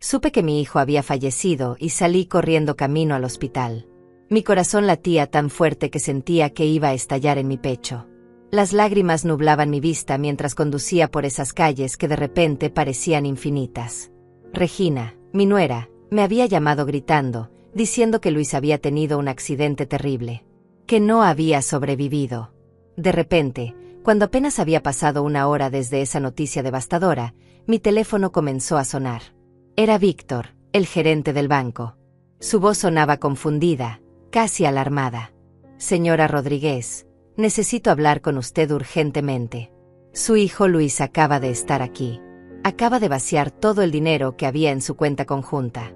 Supe que mi hijo había fallecido y salí corriendo camino al hospital. Mi corazón latía tan fuerte que sentía que iba a estallar en mi pecho. Las lágrimas nublaban mi vista mientras conducía por esas calles que de repente parecían infinitas. Regina, mi nuera, me había llamado gritando, diciendo que Luis había tenido un accidente terrible, que no había sobrevivido. De repente, cuando apenas había pasado una hora desde esa noticia devastadora, mi teléfono comenzó a sonar. Era Víctor, el gerente del banco. Su voz sonaba confundida, casi alarmada. Señora Rodríguez, necesito hablar con usted urgentemente. Su hijo Luis acaba de estar aquí. Acaba de vaciar todo el dinero que había en su cuenta conjunta.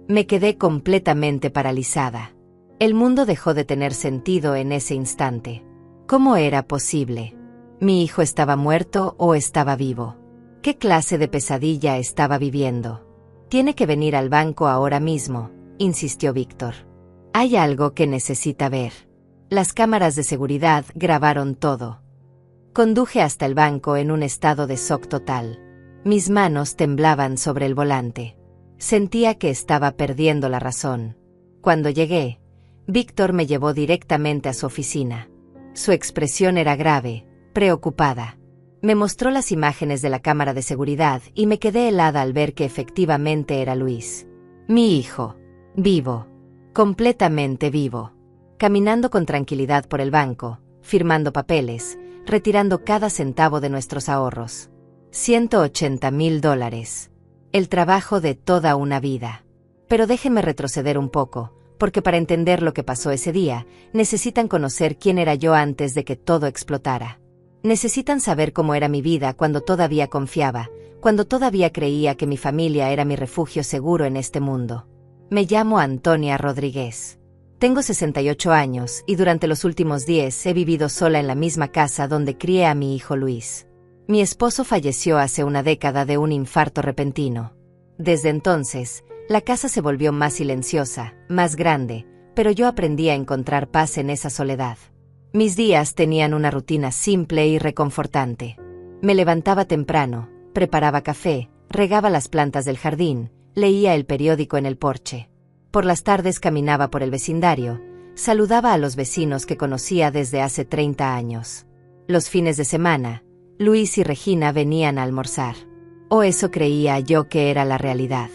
Me quedé completamente paralizada. El mundo dejó de tener sentido en ese instante. ¿Cómo era posible? ¿Mi hijo estaba muerto o estaba vivo? ¿Qué clase de pesadilla estaba viviendo? Tiene que venir al banco ahora mismo, insistió Víctor. Hay algo que necesita ver. Las cámaras de seguridad grabaron todo. Conduje hasta el banco en un estado de shock total. Mis manos temblaban sobre el volante. Sentía que estaba perdiendo la razón. Cuando llegué, Víctor me llevó directamente a su oficina. Su expresión era grave, preocupada. Me mostró las imágenes de la cámara de seguridad y me quedé helada al ver que efectivamente era Luis. Mi hijo. Vivo. Completamente vivo. Caminando con tranquilidad por el banco, firmando papeles, retirando cada centavo de nuestros ahorros. $180,000. El trabajo de toda una vida. Pero déjenme retroceder un poco, porque para entender lo que pasó ese día, necesitan conocer quién era yo antes de que todo explotara. Necesitan saber cómo era mi vida cuando todavía confiaba, cuando todavía creía que mi familia era mi refugio seguro en este mundo. Me llamo Antonia Rodríguez. Tengo 68 años y durante los últimos 10 he vivido sola en la misma casa donde crié a mi hijo Luis. Mi esposo falleció hace una década de un infarto repentino. Desde entonces, la casa se volvió más silenciosa, más grande, pero yo aprendí a encontrar paz en esa soledad. Mis días tenían una rutina simple y reconfortante. Me levantaba temprano, preparaba café, regaba las plantas del jardín, leía el periódico en el porche. Por las tardes caminaba por el vecindario, saludaba a los vecinos que conocía desde hace 30 años. Los fines de semana, Luis y Regina venían a almorzar. O eso creía yo que era la realidad.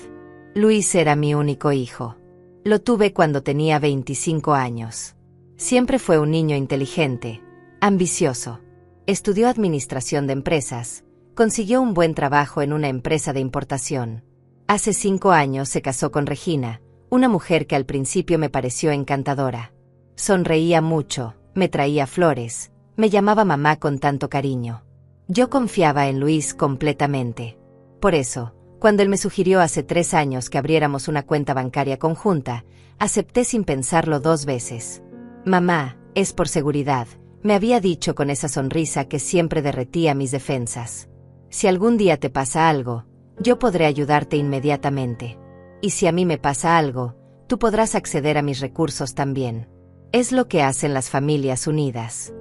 Luis era mi único hijo. Lo tuve cuando tenía 25 años. Siempre fue un niño inteligente, ambicioso. Estudió administración de empresas, consiguió un buen trabajo en una empresa de importación. Hace 5 años se casó con Regina, una mujer que al principio me pareció encantadora. Sonreía mucho, me traía flores, me llamaba mamá con tanto cariño. Yo confiaba en Luis completamente. Por eso, cuando él me sugirió hace 3 años que abriéramos una cuenta bancaria conjunta, acepté sin pensarlo 2 veces. Mamá, es por seguridad, me había dicho con esa sonrisa que siempre derretía mis defensas. Si algún día te pasa algo, yo podré ayudarte inmediatamente. Y si a mí me pasa algo, tú podrás acceder a mis recursos también. Es lo que hacen las familias unidas.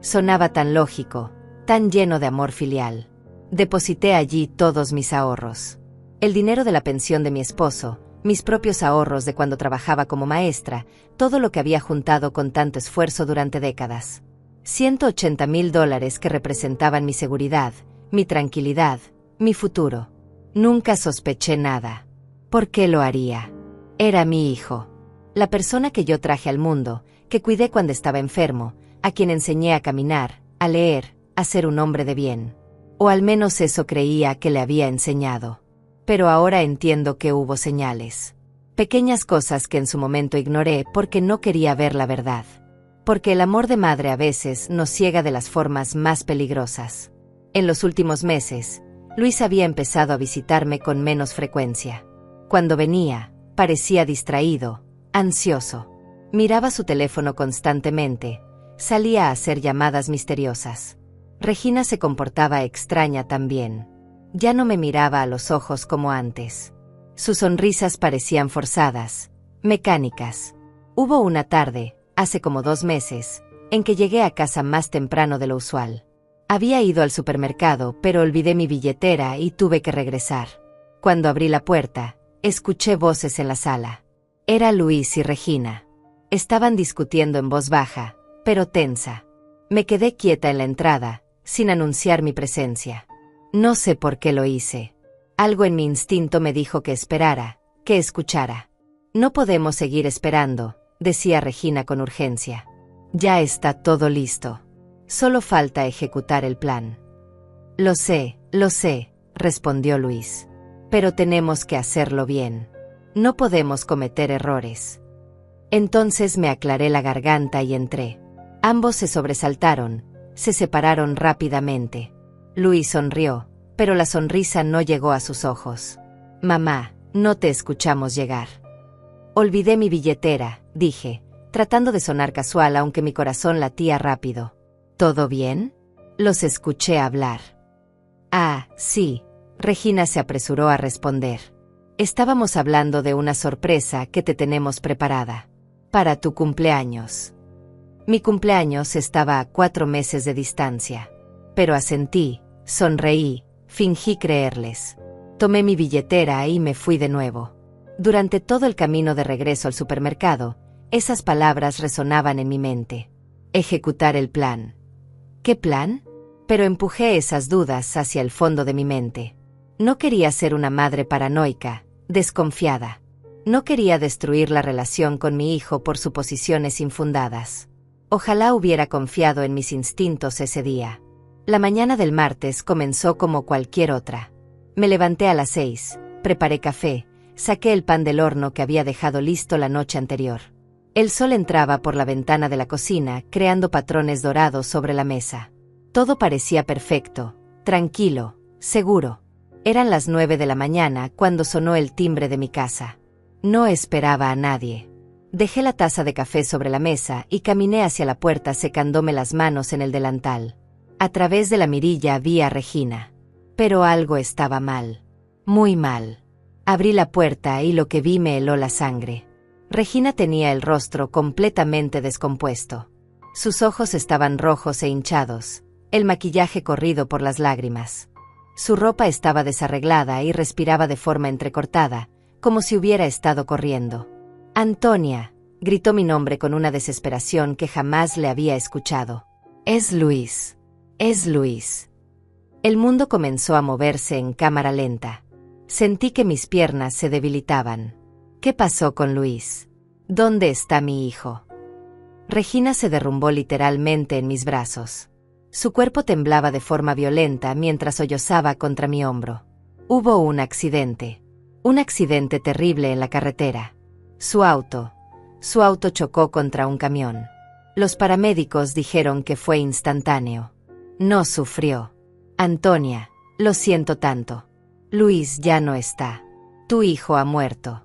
Sonaba tan lógico, tan lleno de amor filial. Deposité allí todos mis ahorros. El dinero de la pensión de mi esposo, mis propios ahorros de cuando trabajaba como maestra, todo lo que había juntado con tanto esfuerzo durante décadas. $180,000 que representaban mi seguridad, mi tranquilidad, mi futuro. Nunca sospeché nada. ¿Por qué lo haría? Era mi hijo. La persona que yo traje al mundo, que cuidé cuando estaba enfermo, a quien enseñé a caminar, a leer, a ser un hombre de bien. O al menos eso creía que le había enseñado. Pero ahora entiendo que hubo señales. Pequeñas cosas que en su momento ignoré porque no quería ver la verdad. Porque el amor de madre a veces nos ciega de las formas más peligrosas. En los últimos meses, Luis había empezado a visitarme con menos frecuencia. Cuando venía, parecía distraído, ansioso. Miraba su teléfono constantemente, salía a hacer llamadas misteriosas. Regina se comportaba extraña también. Ya no me miraba a los ojos como antes. Sus sonrisas parecían forzadas, mecánicas. Hubo una tarde, hace como 2 meses, en que llegué a casa más temprano de lo usual. Había ido al supermercado, pero olvidé mi billetera y tuve que regresar. Cuando abrí la puerta, escuché voces en la sala. Era Luis y Regina. Estaban discutiendo en voz baja, pero tensa. Me quedé quieta en la entrada, sin anunciar mi presencia. No sé por qué lo hice. Algo en mi instinto me dijo que esperara, que escuchara. No podemos seguir esperando, decía Regina con urgencia. Ya está todo listo. Solo falta ejecutar el plan. Lo sé, respondió Luis. Pero tenemos que hacerlo bien. No podemos cometer errores. Entonces me aclaré la garganta y entré. Ambos se sobresaltaron, se separaron rápidamente. Luis sonrió, pero la sonrisa no llegó a sus ojos. Mamá, no te escuchamos llegar. Olvidé mi billetera, dije, tratando de sonar casual aunque mi corazón latía rápido. ¿Todo bien? Los escuché hablar. Ah, sí, Regina se apresuró a responder. Estábamos hablando de una sorpresa que te tenemos preparada. Para tu cumpleaños. Mi cumpleaños estaba a 4 meses de distancia. Pero asentí, sonreí, fingí creerles. Tomé mi billetera y me fui de nuevo. Durante todo el camino de regreso al supermercado, esas palabras resonaban en mi mente. Ejecutar el plan. ¿Qué plan? Pero empujé esas dudas hacia el fondo de mi mente. No quería ser una madre paranoica, desconfiada. No quería destruir la relación con mi hijo por suposiciones infundadas. Ojalá hubiera confiado en mis instintos ese día. La mañana del martes comenzó como cualquier otra. Me levanté a las 6, preparé café, saqué el pan del horno que había dejado listo la noche anterior. El sol entraba por la ventana de la cocina, creando patrones dorados sobre la mesa. Todo parecía perfecto, tranquilo, seguro. Eran las 9 de la mañana cuando sonó el timbre de mi casa. No esperaba a nadie. Dejé la taza de café sobre la mesa y caminé hacia la puerta secándome las manos en el delantal. A través de la mirilla vi a Regina. Pero algo estaba mal. Muy mal. Abrí la puerta y lo que vi me heló la sangre. Regina tenía el rostro completamente descompuesto. Sus ojos estaban rojos e hinchados, el maquillaje corrido por las lágrimas. Su ropa estaba desarreglada y respiraba de forma entrecortada, como si hubiera estado corriendo. «Antonia», gritó mi nombre con una desesperación que jamás le había escuchado. «Es Luis. Es Luis». El mundo comenzó a moverse en cámara lenta. Sentí que mis piernas se debilitaban. ¿Qué pasó con Luis? ¿Dónde está mi hijo? Regina se derrumbó literalmente en mis brazos. Su cuerpo temblaba de forma violenta mientras sollozaba contra mi hombro. Hubo un accidente terrible en la carretera. Su auto chocó contra un camión. Los paramédicos dijeron que fue instantáneo. No sufrió. Antonia, lo siento tanto. Luis ya no está. Tu hijo ha muerto.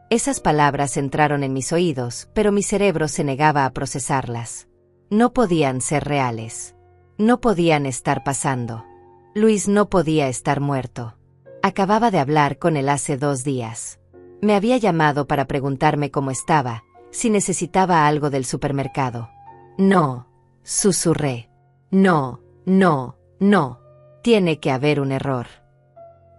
Esas palabras entraron en mis oídos, pero mi cerebro se negaba a procesarlas. No podían ser reales. No podían estar pasando. Luis no podía estar muerto. Acababa de hablar con él hace 2 días. Me había llamado para preguntarme cómo estaba, si necesitaba algo del supermercado. No, susurré. No. Tiene que haber un error.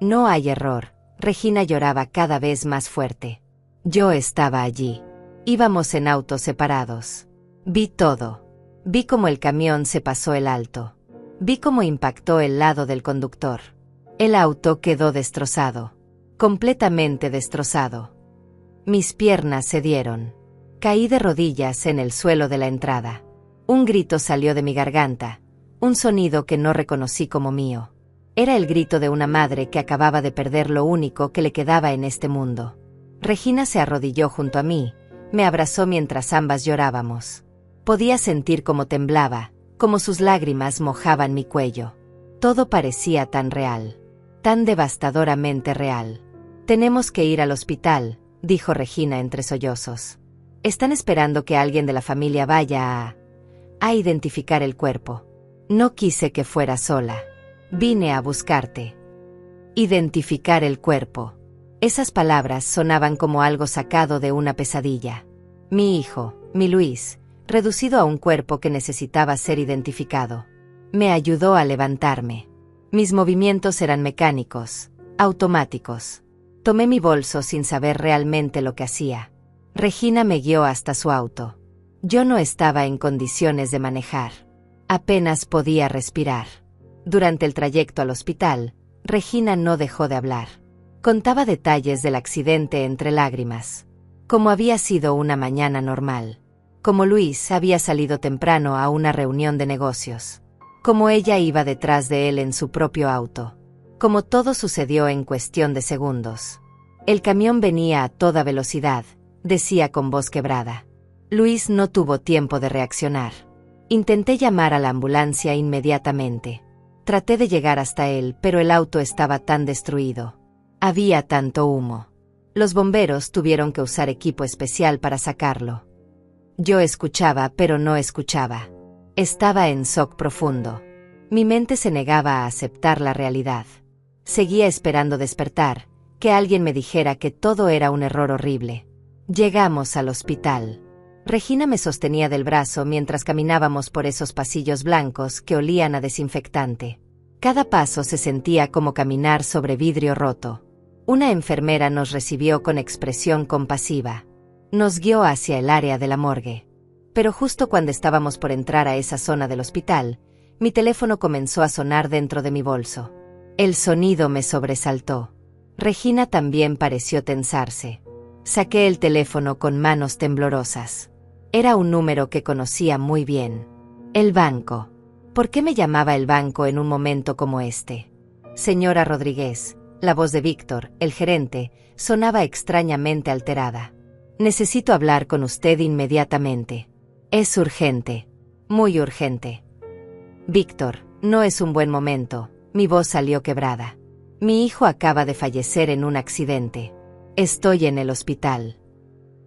No hay error. Regina lloraba cada vez más fuerte. Yo estaba allí. Íbamos en autos separados. Vi todo. Vi cómo el camión se pasó el alto. Vi cómo impactó el lado del conductor. El auto quedó destrozado. Completamente destrozado. Mis piernas cedieron. Caí de rodillas en el suelo de la entrada. Un grito salió de mi garganta, un sonido que no reconocí como mío. Era el grito de una madre que acababa de perder lo único que le quedaba en este mundo. Regina se arrodilló junto a mí, me abrazó mientras ambas llorábamos. Podía sentir cómo temblaba, cómo sus lágrimas mojaban mi cuello. Todo parecía tan real, tan devastadoramente real. Tenemos que ir al hospital, dijo Regina entre sollozos. Están esperando que alguien de la familia vaya a identificar el cuerpo. No quise que fuera sola. Vine a buscarte. Identificar el cuerpo. Esas palabras sonaban como algo sacado de una pesadilla. Mi hijo, mi Luis, reducido a un cuerpo que necesitaba ser identificado. Me ayudó a levantarme. Mis movimientos eran mecánicos, Automáticos. Tomé mi bolso sin saber realmente lo que hacía. Regina me guió hasta su auto. Yo no estaba en condiciones de manejar. Apenas podía respirar. Durante el trayecto al hospital, Regina no dejó de hablar. Contaba detalles del accidente entre lágrimas. Como había sido una mañana normal. Como Luis había salido temprano a una reunión de negocios. Como ella iba detrás de él en su propio auto. Como todo sucedió en cuestión de segundos. El camión venía a toda velocidad, decía con voz quebrada. Luis no tuvo tiempo de reaccionar. Intenté llamar a la ambulancia inmediatamente. Traté de llegar hasta él, pero el auto estaba tan destruido. Había tanto humo. Los bomberos tuvieron que usar equipo especial para sacarlo. Yo escuchaba, pero no escuchaba. Estaba en shock profundo. Mi mente se negaba a aceptar la realidad. Seguía esperando despertar, que alguien me dijera que todo era un error horrible. Llegamos al hospital. Regina me sostenía del brazo mientras caminábamos por esos pasillos blancos que olían a desinfectante. Cada paso se sentía como caminar sobre vidrio roto. Una enfermera nos recibió con expresión compasiva. Nos guió hacia el área de la morgue. Pero justo cuando estábamos por entrar a esa zona del hospital, mi teléfono comenzó a sonar dentro de mi bolso. El sonido me sobresaltó. Regina también pareció tensarse. Saqué el teléfono con manos temblorosas. Era un número que conocía muy bien. El banco. ¿Por qué me llamaba el banco en un momento como este? Señora Rodríguez, la voz de Víctor, el gerente, sonaba extrañamente alterada. Necesito hablar con usted inmediatamente. Es urgente. Muy urgente. Víctor, no es un buen momento. Mi voz salió quebrada. Mi hijo acaba de fallecer en un accidente. Estoy en el hospital.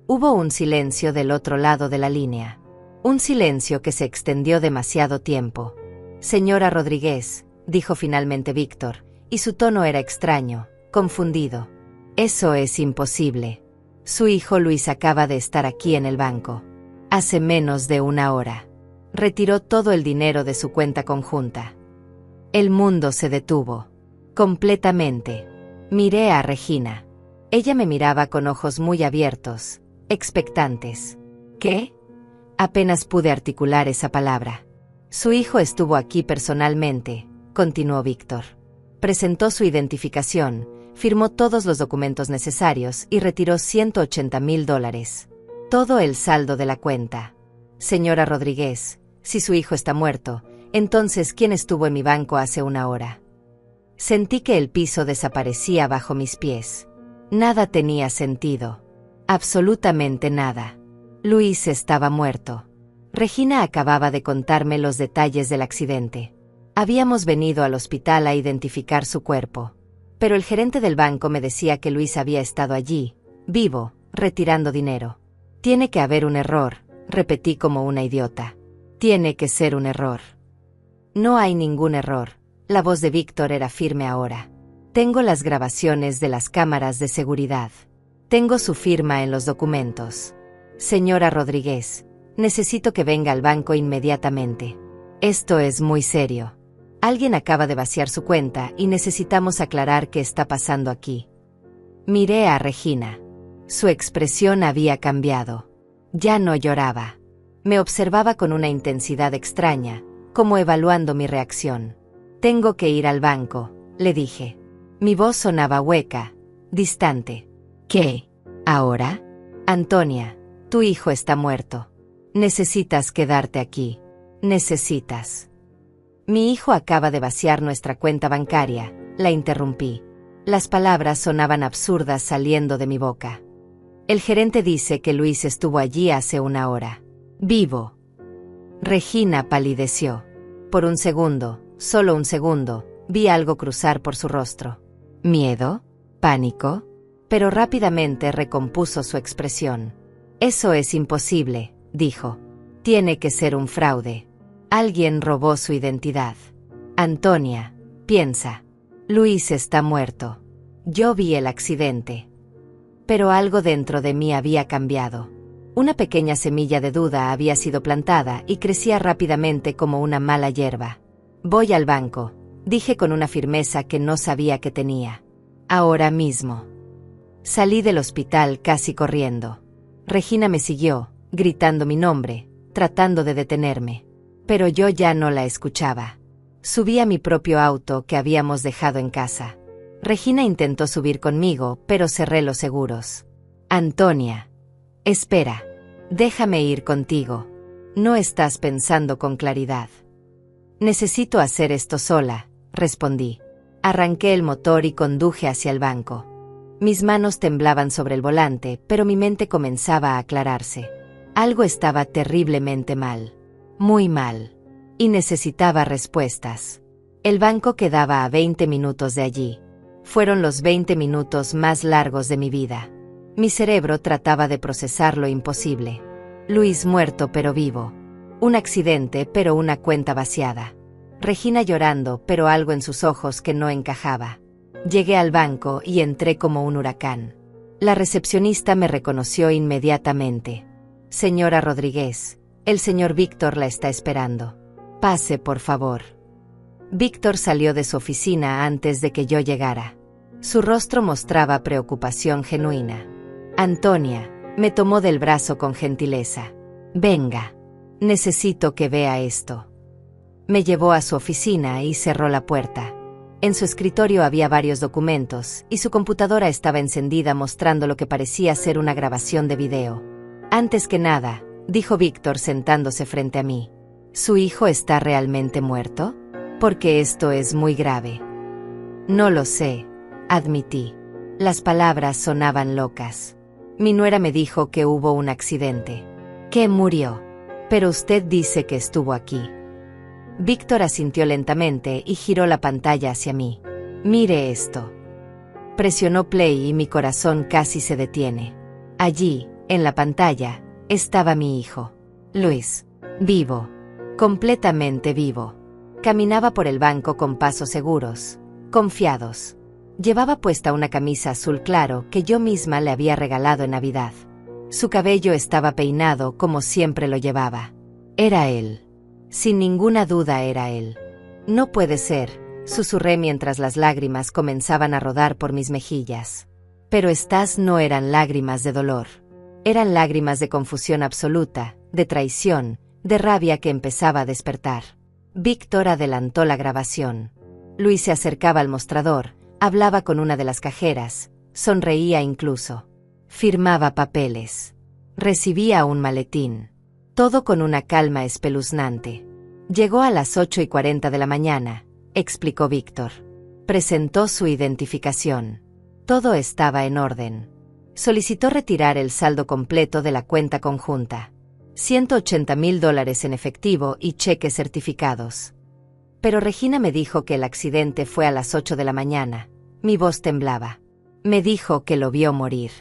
Hubo un silencio del otro lado de la línea. Un silencio que se extendió demasiado tiempo. Señora Rodríguez, dijo finalmente Víctor, y su tono era extraño, confundido. Eso es imposible. Su hijo Luis acaba de estar aquí en el banco. Hace menos de una hora. Retiró todo el dinero de su cuenta conjunta. El mundo se detuvo. Completamente. Miré a Regina. Ella me miraba con ojos muy abiertos, expectantes. ¿Qué? Apenas pude articular esa palabra. Su hijo estuvo aquí personalmente, continuó Víctor. Presentó su identificación, firmó todos los documentos necesarios y retiró $180,000. Todo el saldo de la cuenta. Señora Rodríguez, si su hijo está muerto, entonces ¿quién estuvo en mi banco hace una hora? Sentí que el piso desaparecía bajo mis pies. Nada tenía sentido. Absolutamente nada. Luis estaba muerto. Regina acababa de contarme los detalles del accidente. Habíamos venido al hospital a identificar su cuerpo. Pero el gerente del banco me decía que Luis había estado allí, vivo, retirando dinero. Tiene que haber un error, repetí como una idiota. Tiene que ser un error. No hay ningún error. La voz de Víctor era firme ahora. Tengo las grabaciones de las cámaras de seguridad. Tengo su firma en los documentos. Señora Rodríguez, necesito que venga al banco inmediatamente. Esto es muy serio. Alguien acaba de vaciar su cuenta y necesitamos aclarar qué está pasando aquí. Miré a Regina. Su expresión había cambiado. Ya no lloraba. Me observaba con una intensidad extraña, como evaluando mi reacción. Tengo que ir al banco, le dije. Mi voz sonaba hueca, distante. ¿Qué? ¿Ahora? Antonia, tu hijo está muerto. Necesitas quedarte aquí. Necesitas. Mi hijo acaba de vaciar nuestra cuenta bancaria, la interrumpí. Las palabras sonaban absurdas saliendo de mi boca. El gerente dice que Luis estuvo allí hace una hora. Vivo. Regina palideció. Por un segundo, solo un segundo, vi algo cruzar por su rostro. ¿Miedo? ¿Pánico? Pero rápidamente recompuso su expresión. Eso es imposible, dijo. Tiene que ser un fraude. Alguien robó su identidad. Antonia, piensa. Luis está muerto. Yo vi el accidente. Pero algo dentro de mí había cambiado. Una pequeña semilla de duda había sido plantada y crecía rápidamente como una mala hierba. Voy al banco, dije con una firmeza que no sabía que tenía. Ahora mismo. Salí del hospital casi corriendo. Regina me siguió, gritando mi nombre, tratando de detenerme. Pero yo ya no la escuchaba. Subí a mi propio auto que habíamos dejado en casa. Regina intentó subir conmigo, pero cerré los seguros. Antonia. Espera. Déjame ir contigo. No estás pensando con claridad. Necesito hacer esto sola, respondí. Arranqué el motor y conduje hacia el banco. Mis manos temblaban sobre el volante, pero mi mente comenzaba a aclararse. Algo estaba terriblemente mal. Muy mal. Y necesitaba respuestas. El banco quedaba a 20 minutos de allí. Fueron los 20 minutos más largos de mi vida. Mi cerebro trataba de procesar lo imposible. Luis muerto pero vivo. Un accidente pero una cuenta vaciada. Regina llorando pero algo en sus ojos que no encajaba. Llegué al banco y entré como un huracán. La recepcionista me reconoció inmediatamente. Señora Rodríguez, el señor Víctor la está esperando. Pase, por favor. Víctor salió de su oficina antes de que yo llegara. Su rostro mostraba preocupación genuina. Antonia, me tomó del brazo con gentileza. Venga. Necesito que vea esto. Me llevó a su oficina y cerró la puerta. En su escritorio había varios documentos, y su computadora estaba encendida mostrando lo que parecía ser una grabación de video. Antes que nada, dijo Víctor sentándose frente a mí. ¿Su hijo está realmente muerto? Porque esto es muy grave. No lo sé, admití. Las palabras sonaban locas. Mi nuera me dijo que hubo un accidente. Que murió. Pero usted dice que estuvo aquí. Víctor asintió lentamente y giró la pantalla hacia mí. Mire esto. Presionó play y mi corazón casi se detiene. Allí, en la pantalla, estaba mi hijo. Luis. Vivo. Completamente vivo. Caminaba por el banco con pasos seguros, confiados. Llevaba puesta una camisa azul claro que yo misma le había regalado en Navidad. Su cabello estaba peinado como siempre lo llevaba. Era él. Sin ninguna duda era él. No puede ser, susurré mientras las lágrimas comenzaban a rodar por mis mejillas. Pero estas no eran lágrimas de dolor. Eran lágrimas de confusión absoluta, de traición, de rabia que empezaba a despertar. Víctor adelantó la grabación. Luis se acercaba al mostrador, hablaba con una de las cajeras, sonreía incluso. Firmaba papeles. Recibía un maletín. Todo con una calma espeluznante. Llegó a las 8:40 de la mañana, explicó Víctor. Presentó su identificación. Todo estaba en orden. Solicitó retirar el saldo completo de la cuenta conjunta. $180,000 en efectivo y cheques certificados. Pero Regina me dijo que el accidente fue a las 8 de la mañana. Mi voz temblaba. Me dijo que lo vio morir.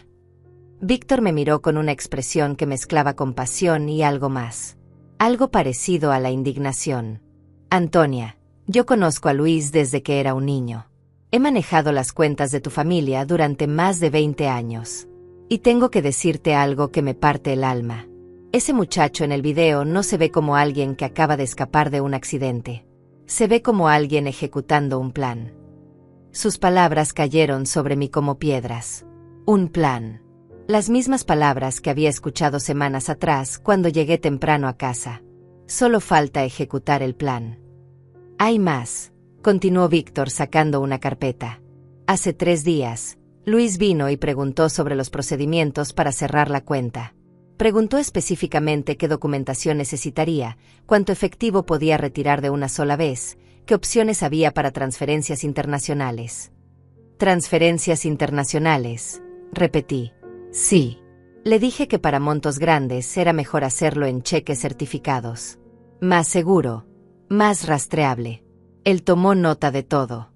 Víctor me miró con una expresión que mezclaba compasión y algo más. Algo parecido a la indignación. Antonia, yo conozco a Luis desde que era un niño. He manejado las cuentas de tu familia durante más de 20 años. Y tengo que decirte algo que me parte el alma. Ese muchacho en el video no se ve como alguien que acaba de escapar de un accidente. Se ve como alguien ejecutando un plan. Sus palabras cayeron sobre mí como piedras. Un plan. Las mismas palabras que había escuchado semanas atrás cuando llegué temprano a casa. Solo falta ejecutar el plan. Hay más, continuó Víctor sacando una carpeta. Hace 3 días, Luis vino y preguntó sobre los procedimientos para cerrar la cuenta. Preguntó específicamente qué documentación necesitaría, cuánto efectivo podía retirar de una sola vez, qué opciones había para transferencias internacionales. Transferencias internacionales, repetí. Sí. Le dije que para montos grandes era mejor hacerlo en cheques certificados. Más seguro, más rastreable. Él tomó nota de todo.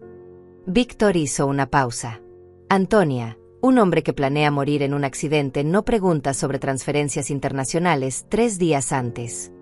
Víctor hizo una pausa. Antonia, un hombre que planea morir en un accidente no pregunta sobre transferencias internacionales 3 días antes.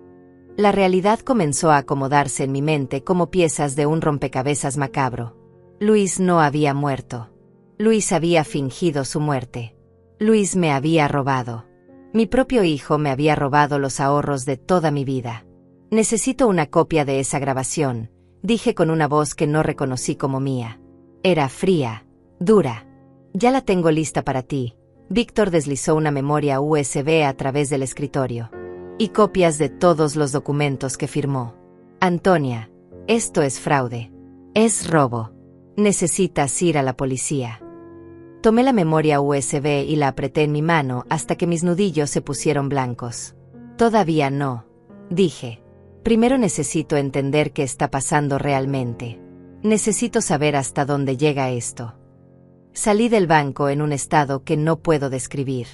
La realidad comenzó a acomodarse en mi mente como piezas de un rompecabezas macabro. Luis no había muerto. Luis había fingido su muerte. Luis me había robado. Mi propio hijo me había robado los ahorros de toda mi vida. Necesito una copia de esa grabación, dije con una voz que no reconocí como mía. Era fría, Dura. Ya la tengo lista para ti. Víctor deslizó una memoria USB a través del escritorio. Y copias de todos los documentos que firmó. Antonia, esto es fraude. Es robo. Necesitas ir a la policía. Tomé la memoria USB y la apreté en mi mano hasta que mis nudillos se pusieron blancos. Todavía no, dije. Primero necesito entender qué está pasando realmente. Necesito saber hasta dónde llega esto. Salí del banco en un estado que no puedo describir.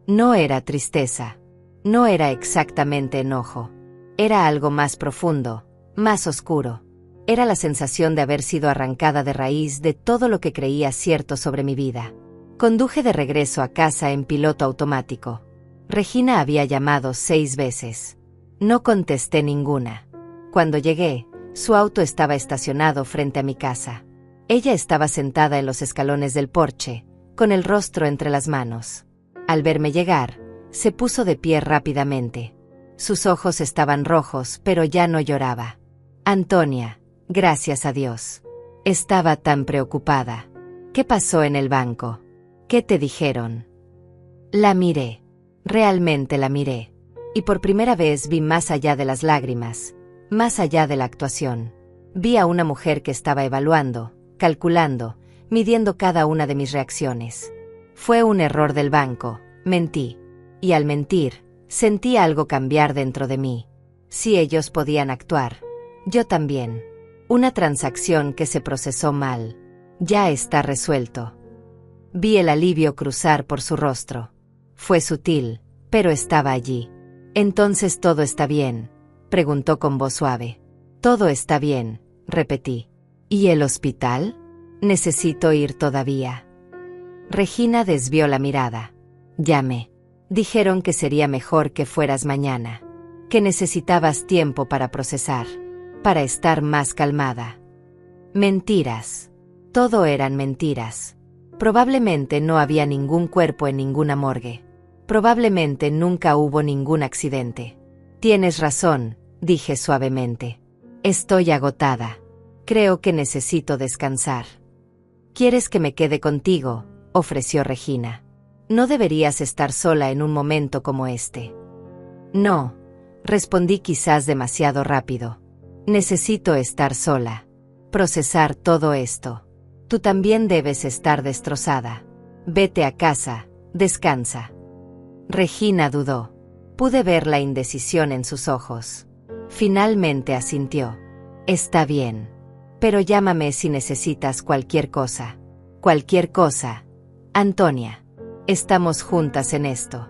No era tristeza. No era exactamente enojo. Era algo más profundo, más oscuro. Era la sensación de haber sido arrancada de raíz de todo lo que creía cierto sobre mi vida. Conduje de regreso a casa en piloto automático. Regina había llamado 6 veces. No contesté ninguna. Cuando llegué, su auto estaba estacionado frente a mi casa. Ella estaba sentada en los escalones del porche, con el rostro entre las manos. Al verme llegar, se puso de pie rápidamente. Sus ojos estaban rojos, pero ya no lloraba. Antonia, gracias a Dios. Estaba tan preocupada. ¿Qué pasó en el banco? ¿Qué te dijeron? La miré. Realmente la miré. Y por primera vez vi más allá de las lágrimas, más allá de la actuación. Vi a una mujer que estaba evaluando, calculando, midiendo cada una de mis reacciones. Fue un error del banco, mentí. Y al mentir, sentí algo cambiar dentro de mí. Si ellos podían actuar, yo también. Una transacción que se procesó mal. Ya está resuelto. Vi el alivio cruzar por su rostro. Fue sutil, pero estaba allí. Entonces todo está bien, preguntó con voz suave. Todo está bien, repetí. ¿Y el hospital? Necesito ir todavía. Regina desvió la mirada. Llamé. Dijeron que sería mejor que fueras mañana. Que necesitabas tiempo para procesar. Para estar más calmada. Mentiras. Todo eran mentiras. Probablemente no había ningún cuerpo en ninguna morgue. Probablemente nunca hubo ningún accidente. Tienes razón, dije suavemente. Estoy agotada. Creo que necesito descansar. ¿Quieres que me quede contigo?, ofreció Regina. No deberías estar sola en un momento como este. No, respondí quizás demasiado rápido. Necesito estar sola. Procesar todo esto. Tú también debes estar destrozada. Vete a casa, descansa. Regina dudó. Pude ver la indecisión en sus ojos. Finalmente asintió. Está bien. Pero llámame si necesitas cualquier cosa. Cualquier cosa. Antonia. Estamos juntas en esto.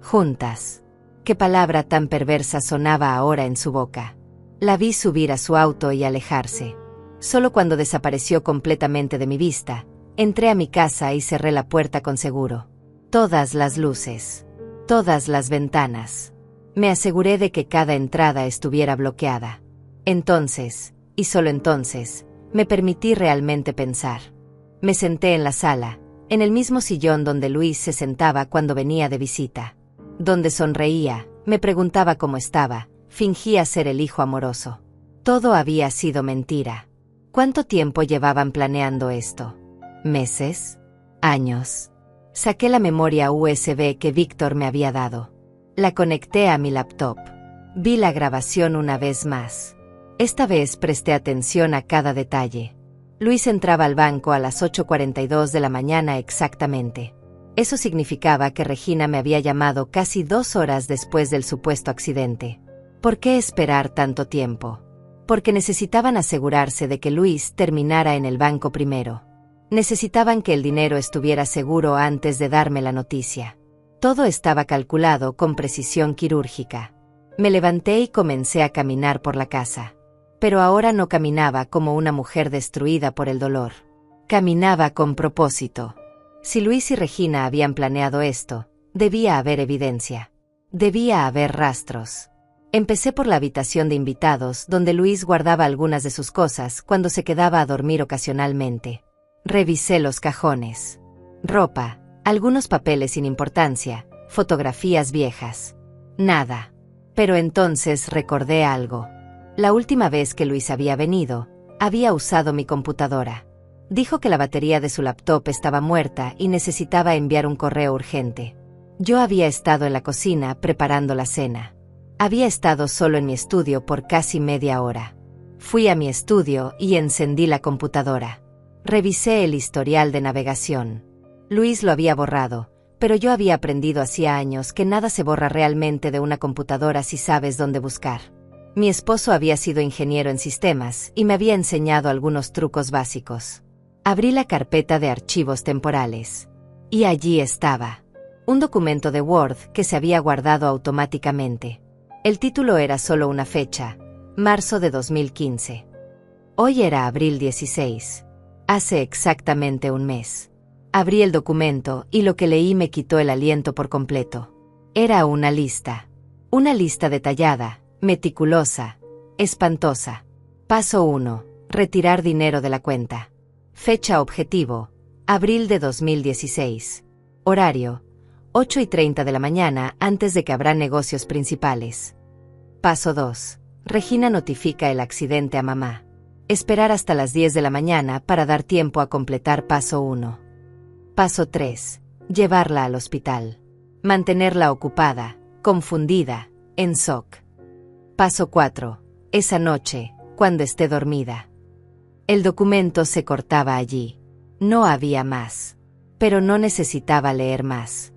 Juntas. Qué palabra tan perversa sonaba ahora en su boca. La vi subir a su auto y alejarse. Solo cuando desapareció completamente de mi vista, entré a mi casa y cerré la puerta con seguro. Todas las luces. Todas las ventanas. Me aseguré de que cada entrada estuviera bloqueada. Entonces, y solo entonces, me permití realmente pensar. Me senté en la sala, en el mismo sillón donde Luis se sentaba cuando venía de visita. Donde sonreía, me preguntaba cómo estaba, fingía ser el hijo amoroso. Todo había sido mentira. ¿Cuánto tiempo llevaban planeando esto? ¿Meses? ¿Años? Saqué la memoria USB que Víctor me había dado. La conecté a mi laptop. Vi la grabación una vez más. Esta vez presté atención a cada detalle. Luis entraba al banco a las 8:42 de la mañana exactamente. Eso significaba que Regina me había llamado casi 2 horas después del supuesto accidente. ¿Por qué esperar tanto tiempo? Porque necesitaban asegurarse de que Luis terminara en el banco primero. Necesitaban que el dinero estuviera seguro antes de darme la noticia. Todo estaba calculado con precisión quirúrgica. Me levanté y comencé a caminar por la casa. Pero ahora no caminaba como una mujer destruida por el dolor. Caminaba con propósito. Si Luis y Regina habían planeado esto, debía haber evidencia. Debía haber rastros. Empecé por la habitación de invitados, donde Luis guardaba algunas de sus cosas cuando se quedaba a dormir ocasionalmente. Revisé los cajones. Ropa, algunos papeles sin importancia, fotografías viejas. Nada. Pero entonces recordé algo. La última vez que Luis había venido, había usado mi computadora. Dijo que la batería de su laptop estaba muerta y necesitaba enviar un correo urgente. Yo había estado en la cocina preparando la cena. Había estado solo en mi estudio por casi media hora. Fui a mi estudio y encendí la computadora. Revisé el historial de navegación. Luis lo había borrado, pero yo había aprendido hacía años que nada se borra realmente de una computadora si sabes dónde buscar. Mi esposo había sido ingeniero en sistemas y me había enseñado algunos trucos básicos. Abrí la carpeta de archivos temporales. Y allí estaba. Un documento de Word que se había guardado automáticamente. El título era solo una fecha, marzo de 2015. Hoy era abril 16. Hace exactamente un mes. Abrí el documento y lo que leí me quitó el aliento por completo. Era una lista. Una lista detallada, meticulosa, espantosa. Paso 1. Retirar dinero de la cuenta. Fecha objetivo, abril de 2016. Horario, 8:30 de la mañana antes de que abran negocios principales. Paso 2. Regina notifica el accidente a mamá. Esperar hasta las 10 de la mañana para dar tiempo a completar paso 1. Paso 3. Llevarla al hospital. Mantenerla ocupada, confundida, en shock. Paso 4. Esa noche, cuando esté dormida. El documento se cortaba allí. No había más. Pero no necesitaba leer más.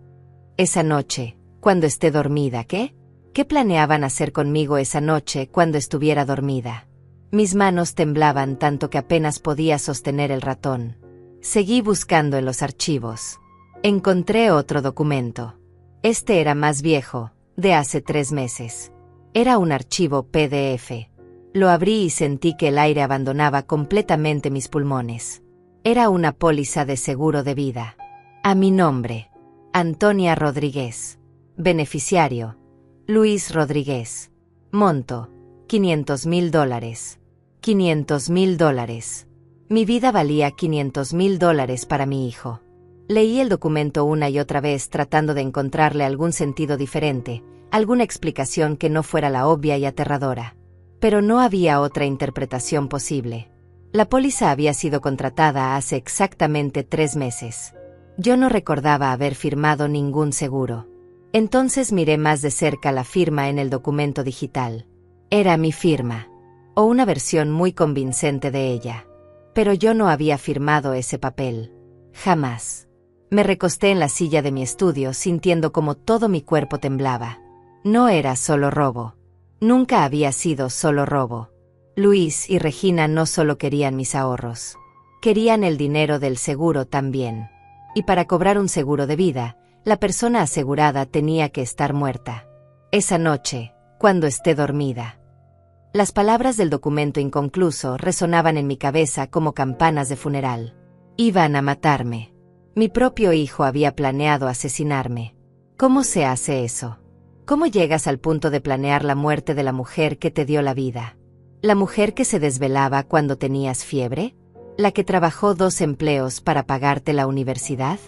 Esa noche, cuando esté dormida, ¿qué? ¿Qué planeaban hacer conmigo esa noche cuando estuviera dormida? Mis manos temblaban tanto que apenas podía sostener el ratón. Seguí buscando en los archivos. Encontré otro documento. Este era más viejo, de hace 3 meses. Era un archivo PDF. Lo abrí y sentí que el aire abandonaba completamente mis pulmones. Era una póliza de seguro de vida. A mi nombre. Antonia Rodríguez. Beneficiario. Luis Rodríguez. Monto. $500,000. $500,000. Mi vida valía $500,000 para mi hijo. Leí el documento una y otra vez tratando de encontrarle algún sentido diferente, alguna explicación que no fuera la obvia y aterradora. Pero no había otra interpretación posible. La póliza había sido contratada hace exactamente 3 meses. Yo no recordaba haber firmado ningún seguro. Entonces miré más de cerca la firma en el documento digital. Era mi firma. O una versión muy convincente de ella. Pero yo no había firmado ese papel. Jamás. Me recosté en la silla de mi estudio sintiendo como todo mi cuerpo temblaba. No era solo robo. Nunca había sido solo robo. Luis y Regina no solo querían mis ahorros. Querían el dinero del seguro también. Y para cobrar un seguro de vida, la persona asegurada tenía que estar muerta. Esa noche, cuando esté dormida. Las palabras del documento inconcluso resonaban en mi cabeza como campanas de funeral. Iban a matarme. Mi propio hijo había planeado asesinarme. ¿Cómo se hace eso? ¿Cómo llegas al punto de planear la muerte de la mujer que te dio la vida? ¿La mujer que se desvelaba cuando tenías fiebre? ¿La que trabajó 2 empleos para pagarte la universidad?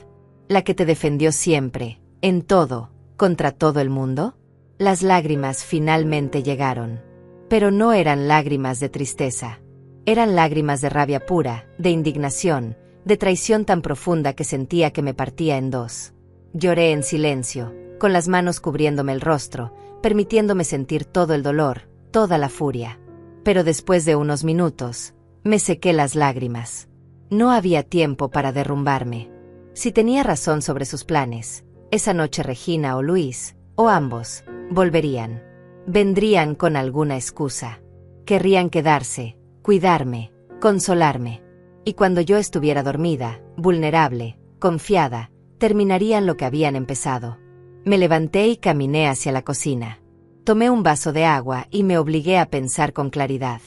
¿La que te defendió siempre, en todo, contra todo el mundo? Las lágrimas finalmente llegaron. Pero no eran lágrimas de tristeza. Eran lágrimas de rabia pura, de indignación, de traición tan profunda que sentía que me partía en 2. Lloré en silencio, con las manos cubriéndome el rostro, permitiéndome sentir todo el dolor, toda la furia. Pero después de unos minutos, me sequé las lágrimas. No había tiempo para derrumbarme. Si tenía razón sobre sus planes, esa noche Regina o Luis, o ambos, volverían. Vendrían con alguna excusa. Querrían quedarse, cuidarme, consolarme. Y cuando yo estuviera dormida, vulnerable, confiada, terminarían lo que habían empezado. Me levanté y caminé hacia la cocina. Tomé un vaso de agua y me obligué a pensar con claridad.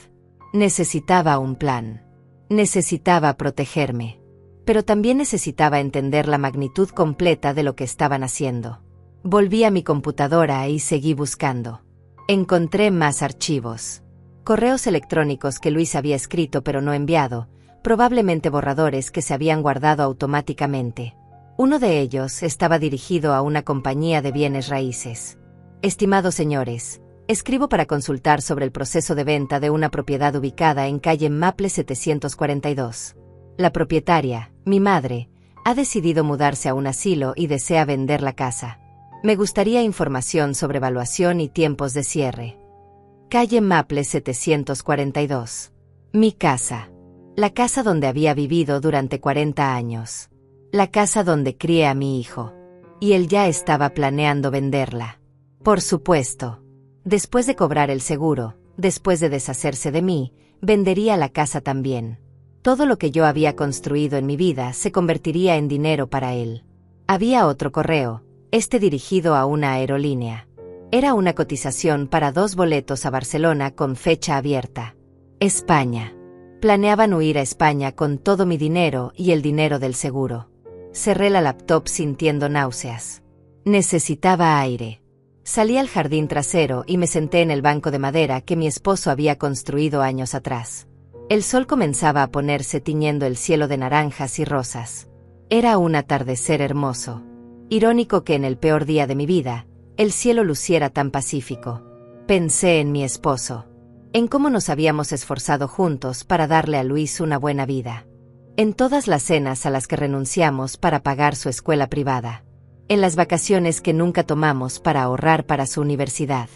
Necesitaba un plan. Necesitaba protegerme. Pero también necesitaba entender la magnitud completa de lo que estaban haciendo. Volví a mi computadora y seguí buscando. Encontré más archivos. Correos electrónicos que Luis había escrito pero no enviado, probablemente borradores que se habían guardado automáticamente. Uno de ellos estaba dirigido a una compañía de bienes raíces. Estimados señores, escribo para consultar sobre el proceso de venta de una propiedad ubicada en calle Maple 742. La propietaria, mi madre, ha decidido mudarse a un asilo y desea vender la casa. Me gustaría información sobre evaluación y tiempos de cierre. Calle Maple 742. Mi casa. La casa donde había vivido durante 40 años. La casa donde crié a mi hijo. Y él ya estaba planeando venderla. Por supuesto. Después de cobrar el seguro, después de deshacerse de mí, vendería la casa también. Todo lo que yo había construido en mi vida se convertiría en dinero para él. Había otro correo, dirigido a una aerolínea. Era una cotización para 2 boletos a Barcelona con fecha abierta. España. Planeaban huir a España con todo mi dinero y el dinero del seguro. Cerré la laptop sintiendo náuseas. Necesitaba aire. Salí al jardín trasero y me senté en el banco de madera que mi esposo había construido años atrás. El sol comenzaba a ponerse tiñendo el cielo de naranjas y rosas. Era un atardecer hermoso. Irónico que en el peor día de mi vida, el cielo luciera tan pacífico. Pensé en mi esposo. En cómo nos habíamos esforzado juntos para darle a Luis una buena vida. En todas las cenas a las que renunciamos para pagar su escuela privada. En las vacaciones que nunca tomamos para ahorrar para su universidad.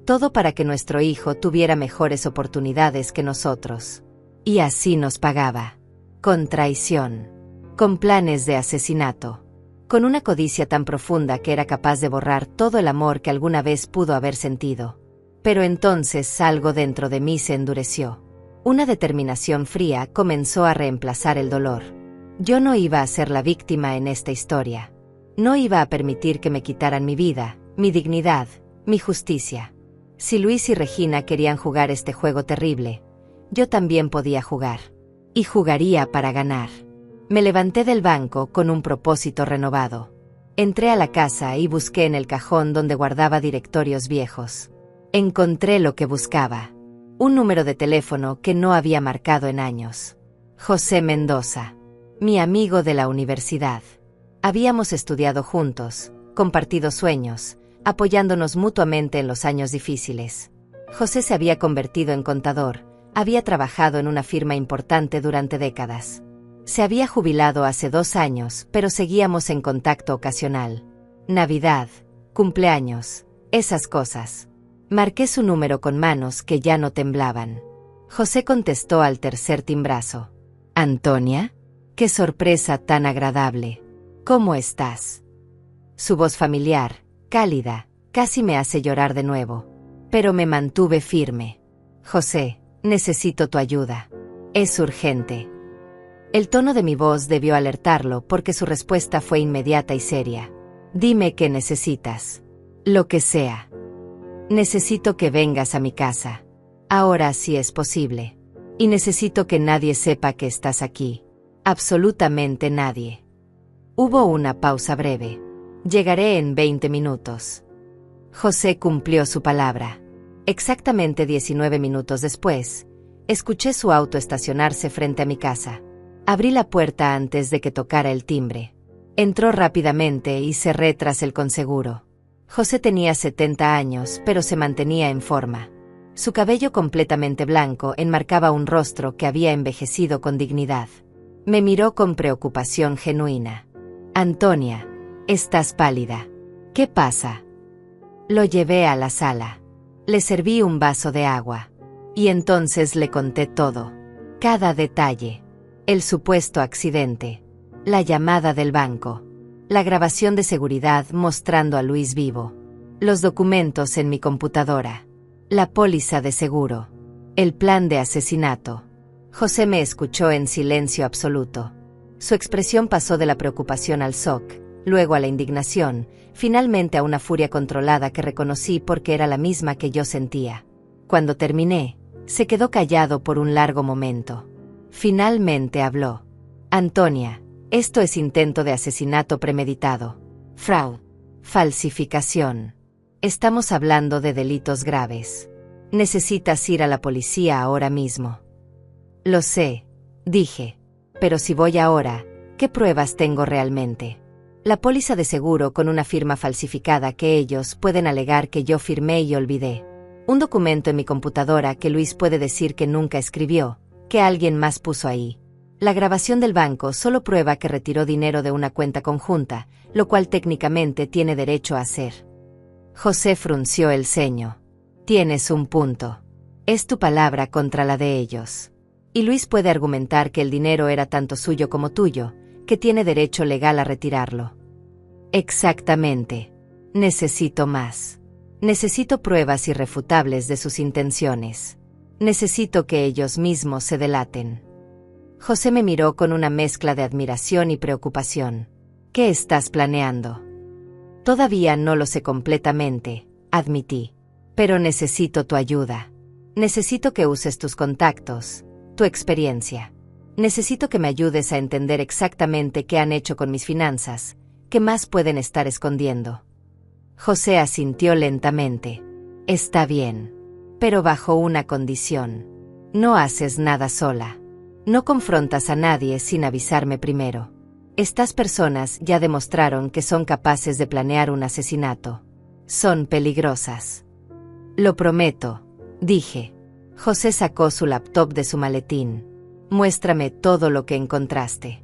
Todo para que nuestro hijo tuviera mejores oportunidades que nosotros. Y así nos pagaba. Con traición. Con planes de asesinato. Con una codicia tan profunda que era capaz de borrar todo el amor que alguna vez pudo haber sentido. Pero entonces algo dentro de mí se endureció. Una determinación fría comenzó a reemplazar el dolor. Yo no iba a ser la víctima en esta historia. No iba a permitir que me quitaran mi vida, mi dignidad, mi justicia. Si Luis y Regina querían jugar este juego terrible, yo también podía jugar. Y jugaría para ganar. Me levanté del banco con un propósito renovado. Entré a la casa y busqué en el cajón donde guardaba directorios viejos. Encontré lo que buscaba. Un número de teléfono que no había marcado en años. José Mendoza. Mi amigo de la universidad. Habíamos estudiado juntos, compartido sueños, apoyándonos mutuamente en los años difíciles. José se había convertido en contador, había trabajado en una firma importante durante décadas. Se había jubilado hace 2 años, pero seguíamos en contacto ocasional. Navidad, cumpleaños, esas cosas. Marqué su número con manos que ya no temblaban. José contestó al tercer timbrazo. «¿Antonia? ¡Qué sorpresa tan agradable! ¿Cómo estás?». Su voz familiar, cálida, casi me hace llorar de nuevo. Pero me mantuve firme. «José, necesito tu ayuda. Es urgente». El tono de mi voz debió alertarlo porque su respuesta fue inmediata y seria. «Dime qué necesitas». «Lo que sea. Necesito que vengas a mi casa. Ahora sí es posible. Y necesito que nadie sepa que estás aquí. Absolutamente nadie». Hubo una pausa breve. «Llegaré en 20 minutos». José cumplió su palabra. Exactamente 19 minutos después, escuché su auto estacionarse frente a mi casa. Abrí la puerta antes de que tocara el timbre. Entró rápidamente y cerré tras el conseguro. José tenía 70 años, pero se mantenía en forma. Su cabello completamente blanco enmarcaba un rostro que había envejecido con dignidad. Me miró con preocupación genuina. «Antonia, estás pálida. ¿Qué pasa?». Lo llevé a la sala. Le serví un vaso de agua. Y entonces le conté todo. Cada detalle. El supuesto accidente. La llamada del banco. La grabación de seguridad mostrando a Luis vivo. Los documentos en mi computadora. La póliza de seguro. El plan de asesinato. José me escuchó en silencio absoluto. Su expresión pasó de la preocupación al shock, luego a la indignación, finalmente a una furia controlada que reconocí porque era la misma que yo sentía. Cuando terminé, se quedó callado por un largo momento. Finalmente habló. «Antonia, esto es intento de asesinato premeditado. Fraude. Falsificación. Estamos hablando de delitos graves. Necesitas ir a la policía ahora mismo». «Lo sé», dije. «Pero si voy ahora, ¿qué pruebas tengo realmente?». La póliza de seguro con una firma falsificada que ellos pueden alegar que yo firmé y olvidé. Un documento en mi computadora que Luis puede decir que nunca escribió, que alguien más puso ahí. La grabación del banco solo prueba que retiró dinero de una cuenta conjunta, lo cual técnicamente tiene derecho a hacer. José frunció el ceño. Tienes un punto. Es tu palabra contra la de ellos. Y Luis puede argumentar que el dinero era tanto suyo como tuyo, que tiene derecho legal a retirarlo. Exactamente. Necesito más. Necesito pruebas irrefutables de sus intenciones. Necesito que ellos mismos se delaten. José me miró con una mezcla de admiración y preocupación. ¿Qué estás planeando? Todavía no lo sé completamente, admití. Pero necesito tu ayuda. Necesito que uses tus contactos, tu experiencia. Necesito que me ayudes a entender exactamente qué han hecho con mis finanzas, qué más pueden estar escondiendo. José asintió lentamente. Está bien. Pero bajo una condición. No haces nada sola. No confrontas a nadie sin avisarme primero. Estas personas ya demostraron que son capaces de planear un asesinato. Son peligrosas. Lo prometo, dije. José sacó su laptop de su maletín. Muéstrame todo lo que encontraste.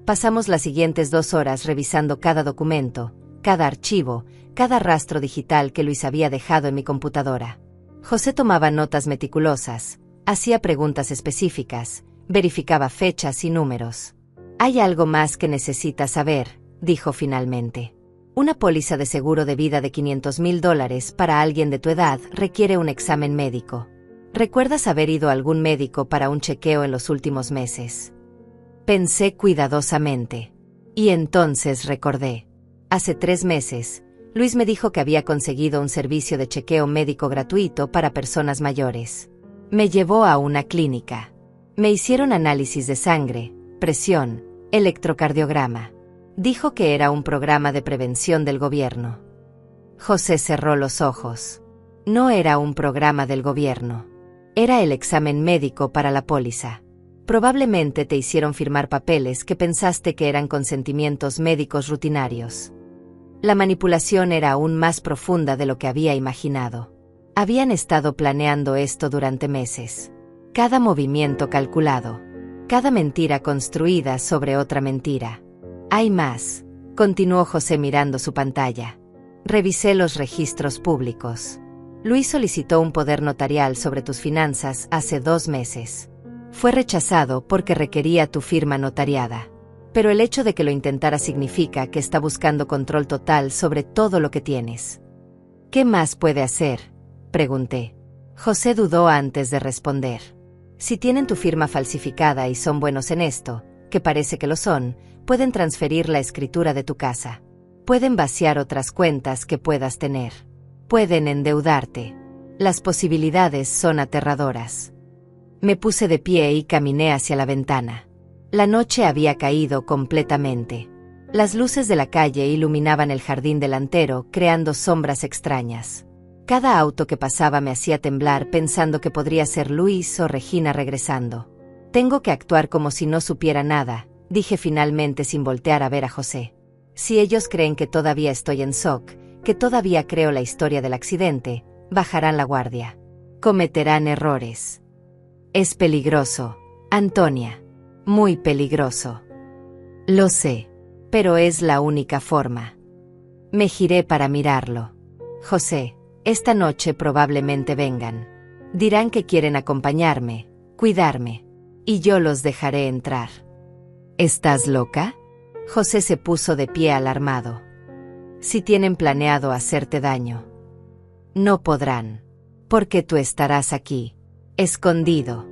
Pasamos las siguientes 2 horas revisando cada documento, cada archivo, cada rastro digital que Luis había dejado en mi computadora. José tomaba notas meticulosas, hacía preguntas específicas, verificaba fechas y números. Hay algo más que necesitas saber, dijo finalmente. Una póliza de seguro de vida de $500,000 para alguien de tu edad requiere un examen médico. ¿Recuerdas haber ido a algún médico para un chequeo en los últimos meses? Pensé cuidadosamente. Y entonces recordé. Hace 3 meses, Luis me dijo que había conseguido un servicio de chequeo médico gratuito para personas mayores. Me llevó a una clínica. Me hicieron análisis de sangre, presión, electrocardiograma. Dijo que era un programa de prevención del gobierno. José cerró los ojos. No era un programa del gobierno. Era el examen médico para la póliza. Probablemente te hicieron firmar papeles que pensaste que eran consentimientos médicos rutinarios. La manipulación era aún más profunda de lo que había imaginado. Habían estado planeando esto durante meses. Cada movimiento calculado. Cada mentira construida sobre otra mentira. Hay más, continuó José mirando su pantalla. Revisé los registros públicos. Luis solicitó un poder notarial sobre tus finanzas hace 2 meses. Fue rechazado porque requería tu firma notariada. Pero el hecho de que lo intentara significa que está buscando control total sobre todo lo que tienes. ¿Qué más puede hacer?, pregunté. José dudó antes de responder. Si tienen tu firma falsificada y son buenos en esto, que parece que lo son, pueden transferir la escritura de tu casa. Pueden vaciar otras cuentas que puedas tener. Pueden endeudarte. Las posibilidades son aterradoras. Me puse de pie y caminé hacia la ventana. La noche había caído completamente. Las luces de la calle iluminaban el jardín delantero, creando sombras extrañas. Cada auto que pasaba me hacía temblar pensando que podría ser Luis o Regina regresando. Tengo que actuar como si no supiera nada, dije finalmente sin voltear a ver a José. Si ellos creen que todavía estoy en shock, que todavía creo la historia del accidente, bajarán la guardia. Cometerán errores. Es peligroso, Antonia. Muy peligroso. Lo sé, pero es la única forma. Me giré para mirarlo. José, esta noche probablemente vengan. Dirán que quieren acompañarme, cuidarme, y yo los dejaré entrar. ¿Estás loca? José se puso de pie alarmado. Si tienen planeado hacerte daño. No podrán, porque tú estarás aquí, escondido.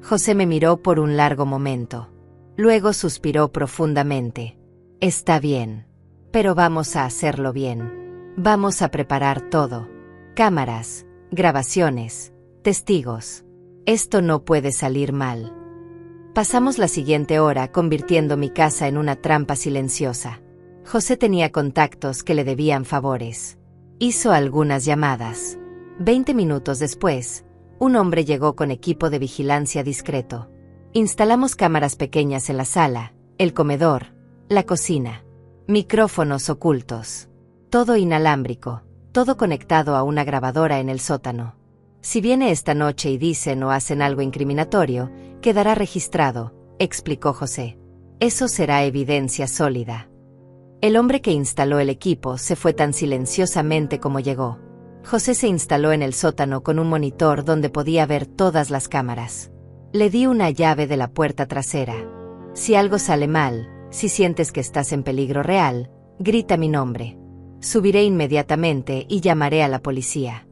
José me miró por un largo momento. Luego suspiró profundamente. Está bien. Pero vamos a hacerlo bien. Vamos a preparar todo. Cámaras, grabaciones, testigos. Esto no puede salir mal. Pasamos la siguiente hora convirtiendo mi casa en una trampa silenciosa. José tenía contactos que le debían favores. Hizo algunas llamadas. 20 minutos después, un hombre llegó con equipo de vigilancia discreto. Instalamos cámaras pequeñas en la sala, el comedor, la cocina. Micrófonos ocultos. Todo inalámbrico, todo conectado a una grabadora en el sótano. Si viene esta noche y dicen o hacen algo incriminatorio, quedará registrado, explicó José. Eso será evidencia sólida. El hombre que instaló el equipo se fue tan silenciosamente como llegó. José se instaló en el sótano con un monitor donde podía ver todas las cámaras. Le di una llave de la puerta trasera. Si algo sale mal, si sientes que estás en peligro real, grita mi nombre. Subiré inmediatamente y llamaré a la policía.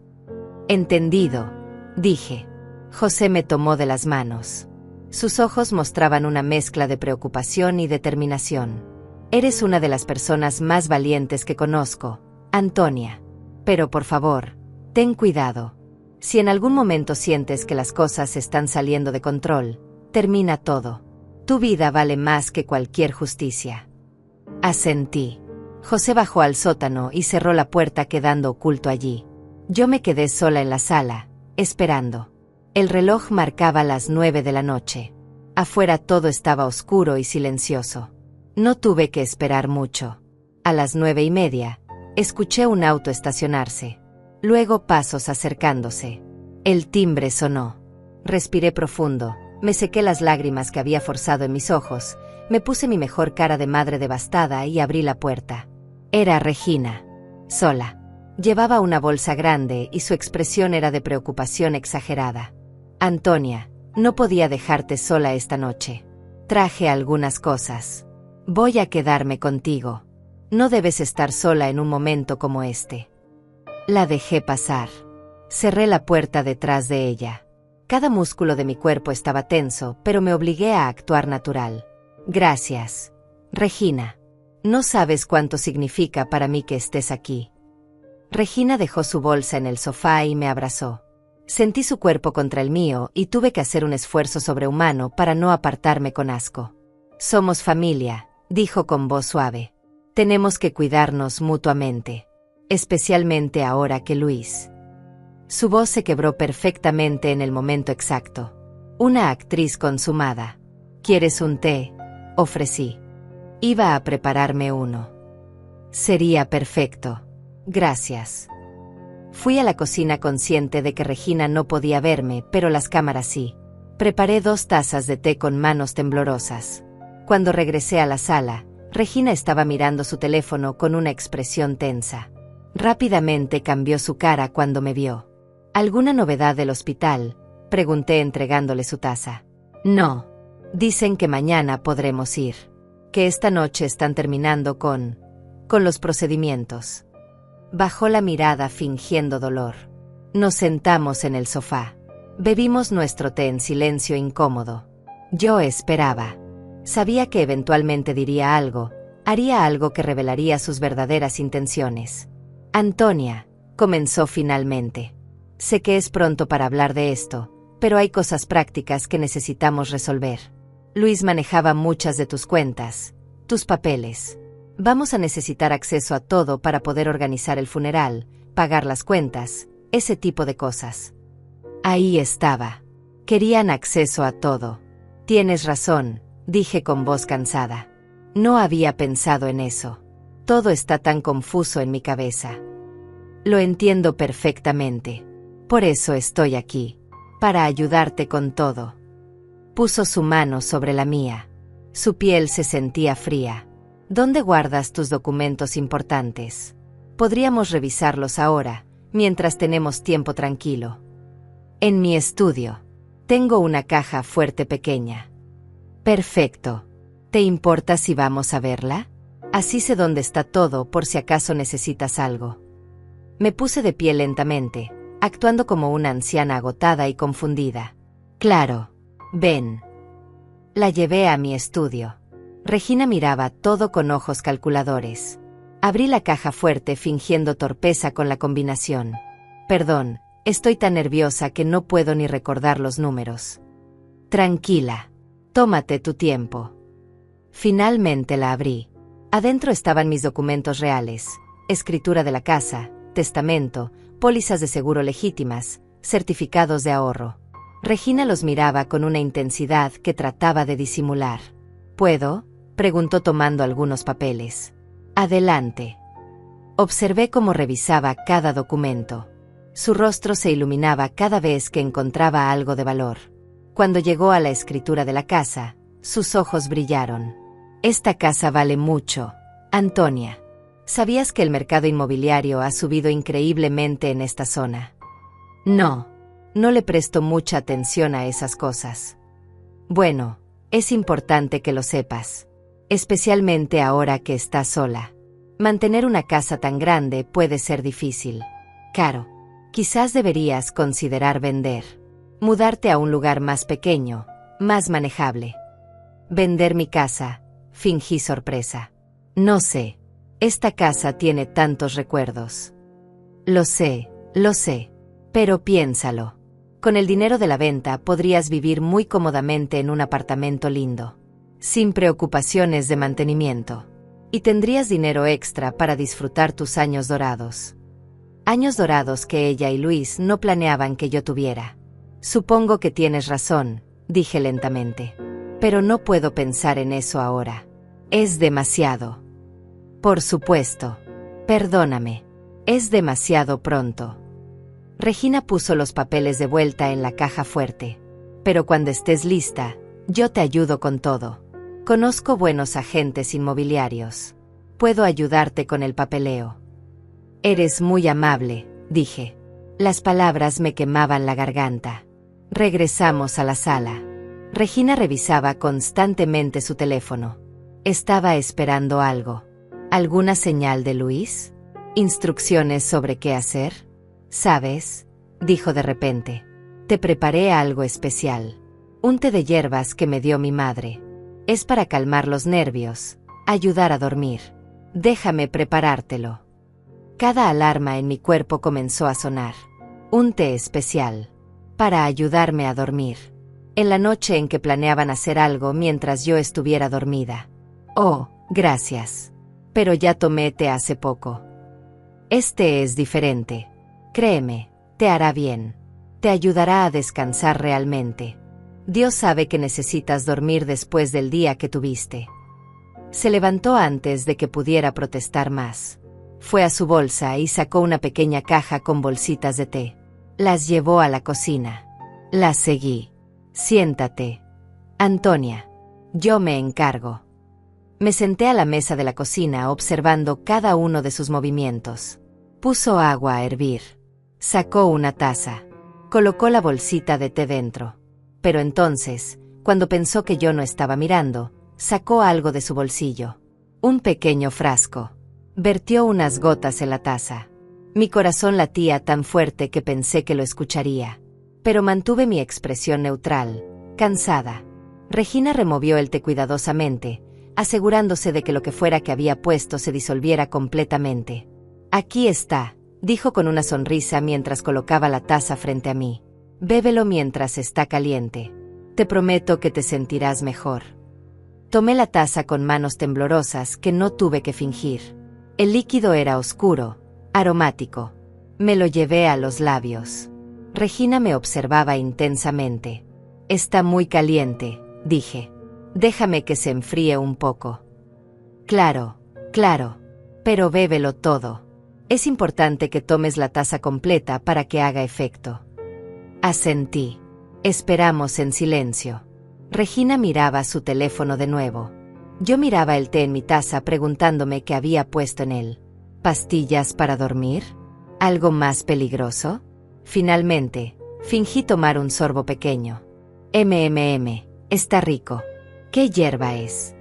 Entendido, dije. José me tomó de las manos. Sus ojos mostraban una mezcla de preocupación y determinación. Eres una de las personas más valientes que conozco, Antonia. Pero por favor, ten cuidado. Si en algún momento sientes que las cosas están saliendo de control, termina todo. Tu vida vale más que cualquier justicia. Asentí. José bajó al sótano y cerró la puerta quedando oculto allí. Yo me quedé sola en la sala, esperando. El reloj marcaba las 9 de la noche. Afuera todo estaba oscuro y silencioso. No tuve que esperar mucho. A las 9:30, escuché un auto estacionarse. Luego pasos acercándose. El timbre sonó. Respiré profundo, me sequé las lágrimas que había forzado en mis ojos, me puse mi mejor cara de madre devastada y abrí la puerta. Era Regina. Sola. Llevaba una bolsa grande y su expresión era de preocupación exagerada. Antonia, no podía dejarte sola esta noche. Traje algunas cosas. Voy a quedarme contigo. No debes estar sola en un momento como este. La dejé pasar. Cerré la puerta detrás de ella. Cada músculo de mi cuerpo estaba tenso, pero me obligué a actuar natural. Gracias, Regina. No sabes cuánto significa para mí que estés aquí. Regina dejó su bolsa en el sofá y me abrazó. Sentí su cuerpo contra el mío y tuve que hacer un esfuerzo sobrehumano para no apartarme con asco. Somos familia, dijo con voz suave. Tenemos que cuidarnos mutuamente. Especialmente ahora que Luis. Su voz se quebró perfectamente en el momento exacto. Una actriz consumada. ¿Quieres un té? Ofrecí. Iba a prepararme uno. Sería perfecto. Gracias. Fui a la cocina consciente de que Regina no podía verme, pero las cámaras sí. Preparé 2 tazas de té con manos temblorosas. Cuando regresé a la sala, Regina estaba mirando su teléfono con una expresión tensa. Rápidamente cambió su cara cuando me vio. ¿Alguna novedad del hospital?, pregunté entregándole su taza. No. Dicen que mañana podremos ir. Que esta noche están terminando con los procedimientos. Bajó la mirada fingiendo dolor. Nos sentamos en el sofá. Bebimos nuestro té en silencio incómodo. Yo esperaba. Sabía que eventualmente diría algo, haría algo que revelaría sus verdaderas intenciones. Antonia, comenzó finalmente. Sé que es pronto para hablar de esto, pero hay cosas prácticas que necesitamos resolver. Luis manejaba muchas de tus cuentas, tus papeles. Vamos a necesitar acceso a todo para poder organizar el funeral, pagar las cuentas, ese tipo de cosas. Ahí estaba. Querían acceso a todo. Tienes razón, dije con voz cansada. No había pensado en eso. Todo está tan confuso en mi cabeza. Lo entiendo perfectamente. Por eso estoy aquí. Para ayudarte con todo. Puso su mano sobre la mía. Su piel se sentía fría. ¿Dónde guardas tus documentos importantes? Podríamos revisarlos ahora, mientras tenemos tiempo tranquilo. En mi estudio. Tengo una caja fuerte pequeña. Perfecto. ¿Te importa si vamos a verla? Así sé dónde está todo por si acaso necesitas algo. Me puse de pie lentamente, actuando como una anciana agotada y confundida. Claro. Ven. La llevé a mi estudio. Regina miraba todo con ojos calculadores. Abrí la caja fuerte fingiendo torpeza con la combinación. Perdón, estoy tan nerviosa que no puedo ni recordar los números. Tranquila. Tómate tu tiempo. Finalmente la abrí. Adentro estaban mis documentos reales, escritura de la casa, testamento, pólizas de seguro legítimas, certificados de ahorro. Regina los miraba con una intensidad que trataba de disimular. ¿Puedo?, preguntó tomando algunos papeles. Adelante. Observé cómo revisaba cada documento. Su rostro se iluminaba cada vez que encontraba algo de valor. Cuando llegó a la escritura de la casa, Sus ojos brillaron. Esta casa vale mucho, Antonia. ¿Sabías que el mercado inmobiliario ha subido increíblemente en esta zona? No, no le presto mucha atención a esas cosas. Bueno, es importante que lo sepas, especialmente ahora que estás sola. Mantener una casa tan grande puede ser difícil. Caro, quizás deberías considerar vender. Mudarte a un lugar más pequeño, más manejable. Vender mi casa, fingí sorpresa. No sé, esta casa tiene tantos recuerdos. Lo sé, pero piénsalo. Con el dinero de la venta podrías vivir muy cómodamente en un apartamento lindo, sin preocupaciones de mantenimiento. Y tendrías dinero extra para disfrutar tus años dorados. Años dorados que ella y Luis no planeaban que yo tuviera. Supongo que tienes razón, dije lentamente. Pero no puedo pensar en eso ahora. Es demasiado. Por supuesto. Perdóname. Es demasiado pronto. Regina puso los papeles de vuelta en la caja fuerte. Pero cuando estés lista, yo te ayudo con todo. Conozco buenos agentes inmobiliarios. Puedo ayudarte con el papeleo. Eres muy amable, dije. Las palabras me quemaban la garganta. Regresamos a la sala. Regina revisaba constantemente su teléfono. Estaba esperando algo. ¿Alguna señal de Luis? ¿Instrucciones sobre qué hacer? ¿Sabes?, dijo de repente. Te preparé algo especial. Un té de hierbas que me dio mi madre. Es para calmar los nervios, ayudar a dormir. Déjame preparártelo. Cada alarma en mi cuerpo comenzó a sonar. Un té especial. Para ayudarme a dormir. En la noche en que planeaban hacer algo mientras yo estuviera dormida. Oh, gracias. Pero ya tomé té hace poco. Este es diferente. Créeme, te hará bien. Te ayudará a descansar realmente. Dios sabe que necesitas dormir después del día que tuviste. Se levantó antes de que pudiera protestar más. Fue a su bolsa y sacó una pequeña caja con bolsitas de té. Las llevó a la cocina. Las seguí. Siéntate. Antonia. Yo me encargo. Me senté a la mesa de la cocina observando cada uno de sus movimientos. Puso agua a hervir. Sacó una taza. Colocó la bolsita de té dentro. Pero entonces, cuando pensó que yo no estaba mirando, sacó algo de su bolsillo. Un pequeño frasco. Vertió unas gotas en la taza. Mi corazón latía tan fuerte que pensé que lo escucharía. Pero mantuve mi expresión neutral, cansada. Regina removió el té cuidadosamente, asegurándose de que lo que fuera que había puesto se disolviera completamente. Aquí está, dijo con una sonrisa mientras colocaba la taza frente a mí. Bébelo mientras está caliente. Te prometo que te sentirás mejor. Tomé la taza con manos temblorosas que no tuve que fingir. El líquido era oscuro, aromático. Me lo llevé a los labios. Regina me observaba intensamente. Está muy caliente, dije. Déjame que se enfríe un poco. Claro, pero bébelo todo. Es importante que tomes la taza completa para que haga efecto. Asentí. Esperamos en silencio. Regina miraba su teléfono de nuevo. Yo miraba el té en mi taza preguntándome qué había puesto en él. ¿Pastillas para dormir? ¿Algo más peligroso? Finalmente, fingí tomar un sorbo pequeño. Está rico. ¿Qué hierba es?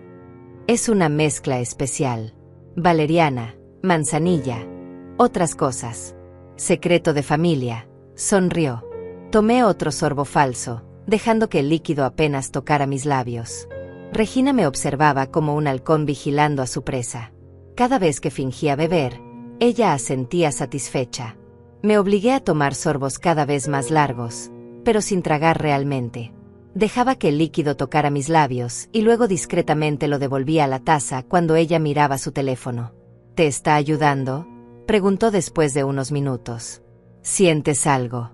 Es una mezcla especial. Valeriana, manzanilla, otras cosas. Secreto de familia, sonrió. Tomé otro sorbo falso, dejando que el líquido apenas tocara mis labios. Regina me observaba como un halcón vigilando a su presa. Cada vez que fingía beber, ella asentía satisfecha. Me obligué a tomar sorbos cada vez más largos, pero sin tragar realmente. Dejaba que el líquido tocara mis labios y luego discretamente lo devolvía a la taza cuando ella miraba su teléfono. ¿Te está ayudando?, preguntó después de unos minutos. ¿Sientes algo?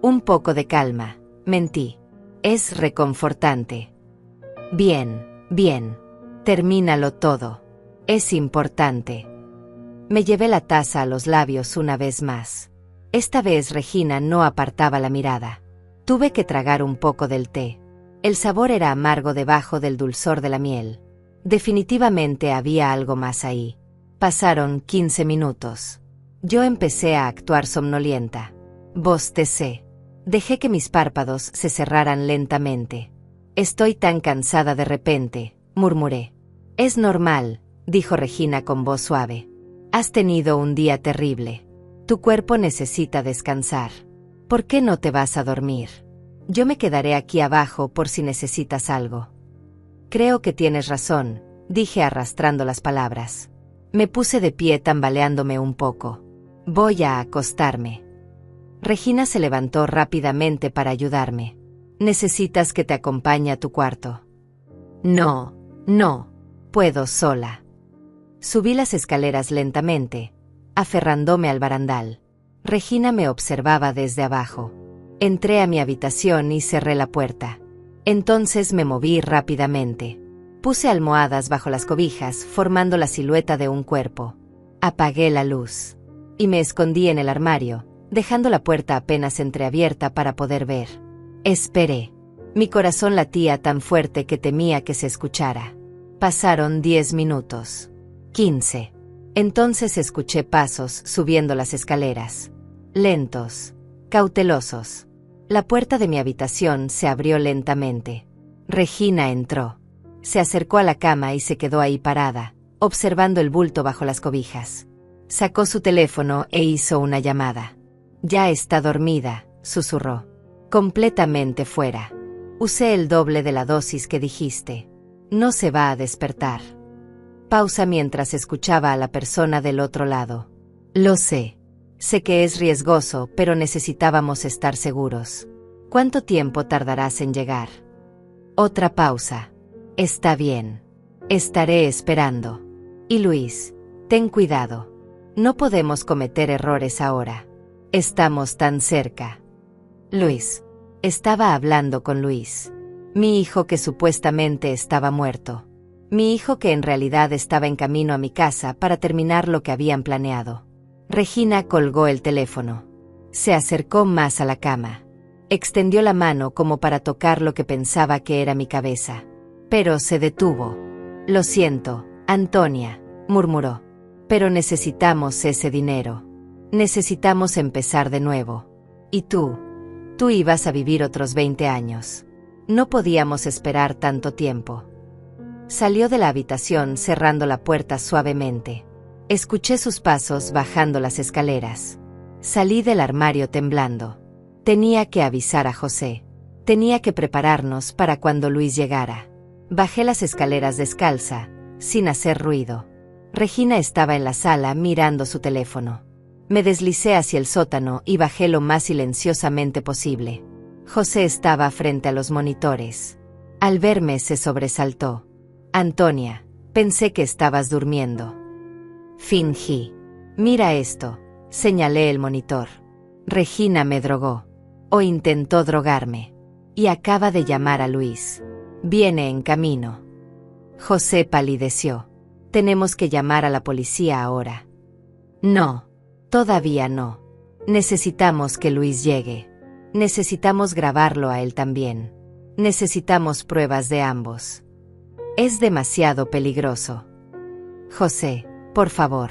Un poco de calma, mentí. Es reconfortante. Bien. Termínalo todo. Es importante. Me llevé la taza a los labios una vez más. Esta vez Regina no apartaba la mirada. Tuve que tragar un poco del té. El sabor era amargo debajo del dulzor de la miel. Definitivamente había algo más ahí. Pasaron 15 minutos. Yo empecé a actuar somnolienta. Bostecé. Dejé que mis párpados se cerraran lentamente. Estoy tan cansada de repente, murmuré. Es normal, dijo Regina con voz suave. Has tenido un día terrible. Tu cuerpo necesita descansar. ¿Por qué no te vas a dormir? Yo me quedaré aquí abajo por si necesitas algo. Creo que tienes razón, dije arrastrando las palabras. Me puse de pie tambaleándome un poco. Voy a acostarme. Regina se levantó rápidamente para ayudarme. ¿Necesitas que te acompañe a tu cuarto? No, puedo sola. Subí las escaleras lentamente, aferrándome al barandal. Regina me observaba desde abajo. Entré a mi habitación y cerré la puerta. Entonces me moví rápidamente. Puse almohadas bajo las cobijas, formando la silueta de un cuerpo. Apagué la luz. Y me escondí en el armario, dejando la puerta apenas entreabierta para poder ver. Esperé. Mi corazón latía tan fuerte que temía que se escuchara. Pasaron 10 minutos. 15. Entonces escuché pasos subiendo las escaleras. Lentos, cautelosos. La puerta de mi habitación se abrió lentamente. Regina entró. Se acercó a la cama y se quedó ahí parada, observando el bulto bajo las cobijas. Sacó su teléfono e hizo una llamada. Ya está dormida, susurró. Completamente fuera. Usé el doble de la dosis que dijiste. No se va a despertar. Pausa mientras escuchaba a la persona del otro lado. Lo sé. Sé que es riesgoso, pero necesitábamos estar seguros. ¿Cuánto tiempo tardarás en llegar? Otra pausa. Está bien. Estaré esperando. Y Luis, ten cuidado. No podemos cometer errores ahora. Estamos tan cerca. Luis. Estaba hablando con Luis. Mi hijo que supuestamente estaba muerto. Mi hijo que en realidad estaba en camino a mi casa para terminar lo que habían planeado. Regina colgó el teléfono. Se acercó más a la cama. Extendió la mano como para tocar lo que pensaba que era mi cabeza. Pero se detuvo. Lo siento, Antonia, murmuró. Pero necesitamos ese dinero. Necesitamos empezar de nuevo. Y tú ibas a vivir otros 20 años. No podíamos esperar tanto tiempo. Salió de la habitación cerrando la puerta suavemente. Escuché sus pasos bajando las escaleras. Salí del armario temblando. Tenía que avisar a José. Tenía que prepararnos para cuando Luis llegara. Bajé las escaleras descalza, sin hacer ruido. Regina estaba en la sala mirando su teléfono. Me deslicé hacia el sótano y bajé lo más silenciosamente posible. José estaba frente a los monitores. Al verme se sobresaltó. Antonia, pensé que estabas durmiendo. Fingí. Mira esto, señalé el monitor. Regina me drogó. O intentó drogarme. Y acaba de llamar a Luis. Viene en camino. José palideció. Tenemos que llamar a la policía ahora. No. Todavía no. Necesitamos que Luis llegue. Necesitamos grabarlo a él también. Necesitamos pruebas de ambos. Es demasiado peligroso. José, por favor,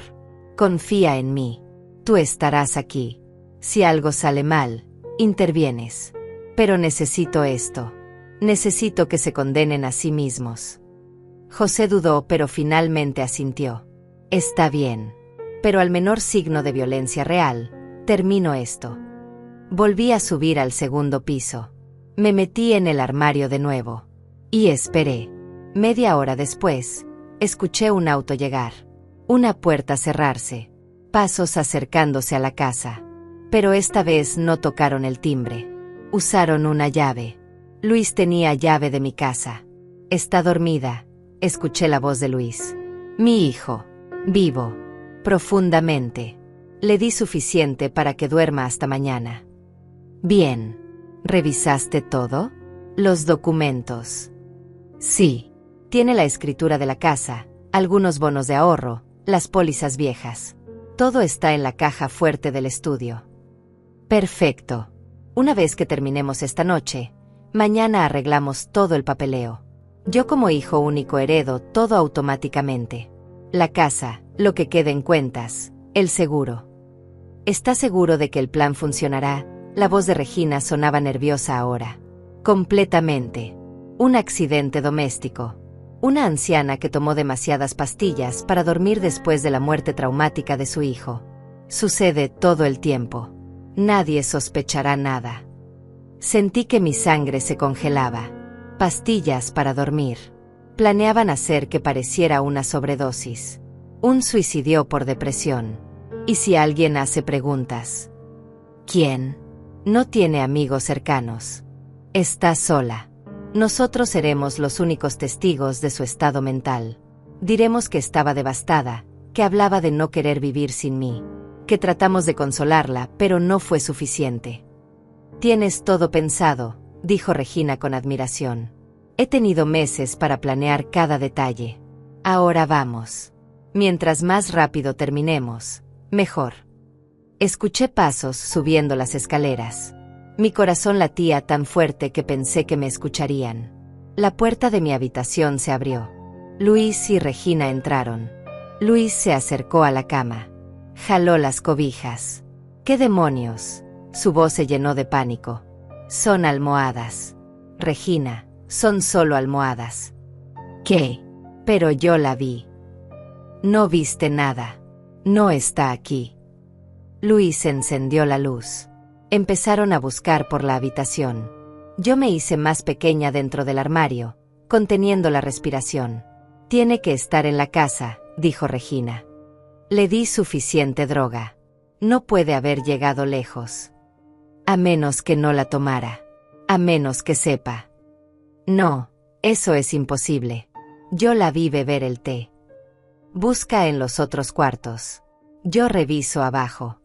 confía en mí. Tú estarás aquí. Si algo sale mal, intervienes. Pero necesito esto. Necesito que se condenen a sí mismos. José dudó, pero finalmente asintió. Está bien. Pero al menor signo de violencia real, termino esto. Volví a subir al segundo piso. Me metí en el armario de nuevo. Y esperé. Media hora después, escuché un auto llegar. Una puerta cerrarse. Pasos acercándose a la casa. Pero esta vez no tocaron el timbre. Usaron una llave. Luis tenía llave de mi casa. Está dormida. Escuché la voz de Luis. Mi hijo. Vivo. Profundamente. Le di suficiente para que duerma hasta mañana. Bien. ¿Revisaste todo? Los documentos. Sí. Tiene la escritura de la casa, algunos bonos de ahorro, las pólizas viejas. Todo está en la caja fuerte del estudio. Perfecto. Una vez que terminemos esta noche, Mañana arreglamos todo el papeleo. Yo como hijo único heredo todo automáticamente. La casa, lo que quede en cuentas, el seguro. ¿Estás seguro de que el plan funcionará? La voz de Regina sonaba nerviosa ahora. Completamente. Un accidente doméstico. Una anciana que tomó demasiadas pastillas para dormir después de la muerte traumática de su hijo. Sucede todo el tiempo. Nadie sospechará nada. Sentí que mi sangre se congelaba. Pastillas para dormir. Planeaban hacer que pareciera una sobredosis. Un suicidio por depresión. ¿Y si alguien hace preguntas? ¿Quién? No tiene amigos cercanos. Está sola. Nosotros seremos los únicos testigos de su estado mental. Diremos que estaba devastada, que hablaba de no querer vivir sin mí, que tratamos de consolarla, pero no fue suficiente. Tienes todo pensado, dijo Regina con admiración. He tenido meses para planear cada detalle. Ahora vamos. Mientras más rápido terminemos, mejor. Escuché pasos subiendo las escaleras. Mi corazón latía tan fuerte que pensé que me escucharían. La puerta de mi habitación se abrió. Luis y Regina entraron. Luis se acercó a la cama. Jaló las cobijas. ¿Qué demonios? Su voz se llenó de pánico. Son almohadas. Regina, son solo almohadas. ¿Qué? Pero yo la vi. No viste nada. No está aquí. Luis encendió la luz. Empezaron a buscar por la habitación. Yo me hice más pequeña dentro del armario, conteniendo la respiración. Tiene que estar en la casa, dijo Regina. Le di suficiente droga. No puede haber llegado lejos. A menos que no la tomara. A menos que sepa. No, eso es imposible. Yo la vi beber el té. Busca en los otros cuartos. Yo reviso abajo.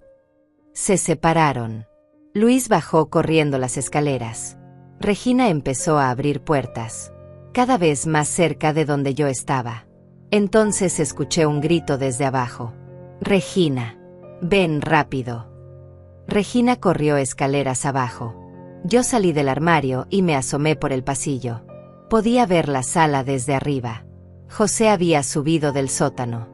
Se separaron. Luis bajó corriendo las escaleras. Regina empezó a abrir puertas, cada vez más cerca de donde yo estaba. Entonces escuché un grito desde abajo. Regina, ven rápido. Regina corrió escaleras abajo. Yo salí del armario y me asomé por el pasillo. Podía ver la sala desde arriba. José había subido del sótano.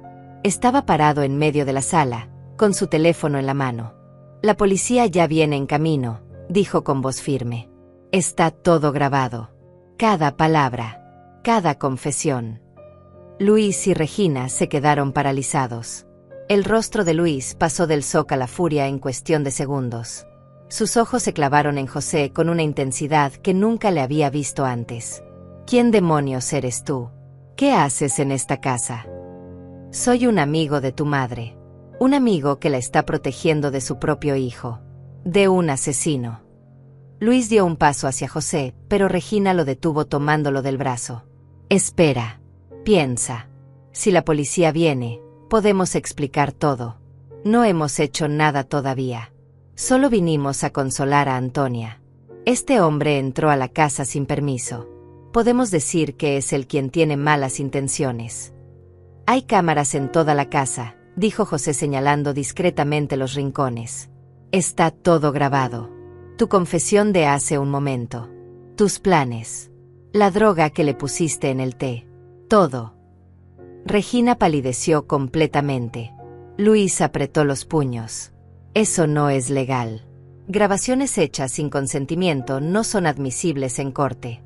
Estaba parado en medio de la sala, con su teléfono en la mano. La policía ya viene en camino, dijo con voz firme. Está todo grabado. Cada palabra. Cada confesión. Luis y Regina se quedaron paralizados. El rostro de Luis pasó del shock a la furia en cuestión de segundos. Sus ojos se clavaron en José con una intensidad que nunca le había visto antes. ¿Quién demonios eres tú? ¿Qué haces en esta casa? Soy un amigo de tu madre. Un amigo que la está protegiendo de su propio hijo. De un asesino. Luis dio un paso hacia José, pero Regina lo detuvo tomándolo del brazo. Espera. Piensa. Si la policía viene, podemos explicar todo. No hemos hecho nada todavía. Solo vinimos a consolar a Antonia. Este hombre entró a la casa sin permiso. Podemos decir que es él quien tiene malas intenciones. Hay cámaras en toda la casa, dijo José señalando discretamente los rincones. Está todo grabado. Tu confesión de hace un momento. Tus planes. La droga que le pusiste en el té. Todo. Regina palideció completamente. Luis apretó los puños. Eso no es legal. Grabaciones hechas sin consentimiento no son admisibles en corte.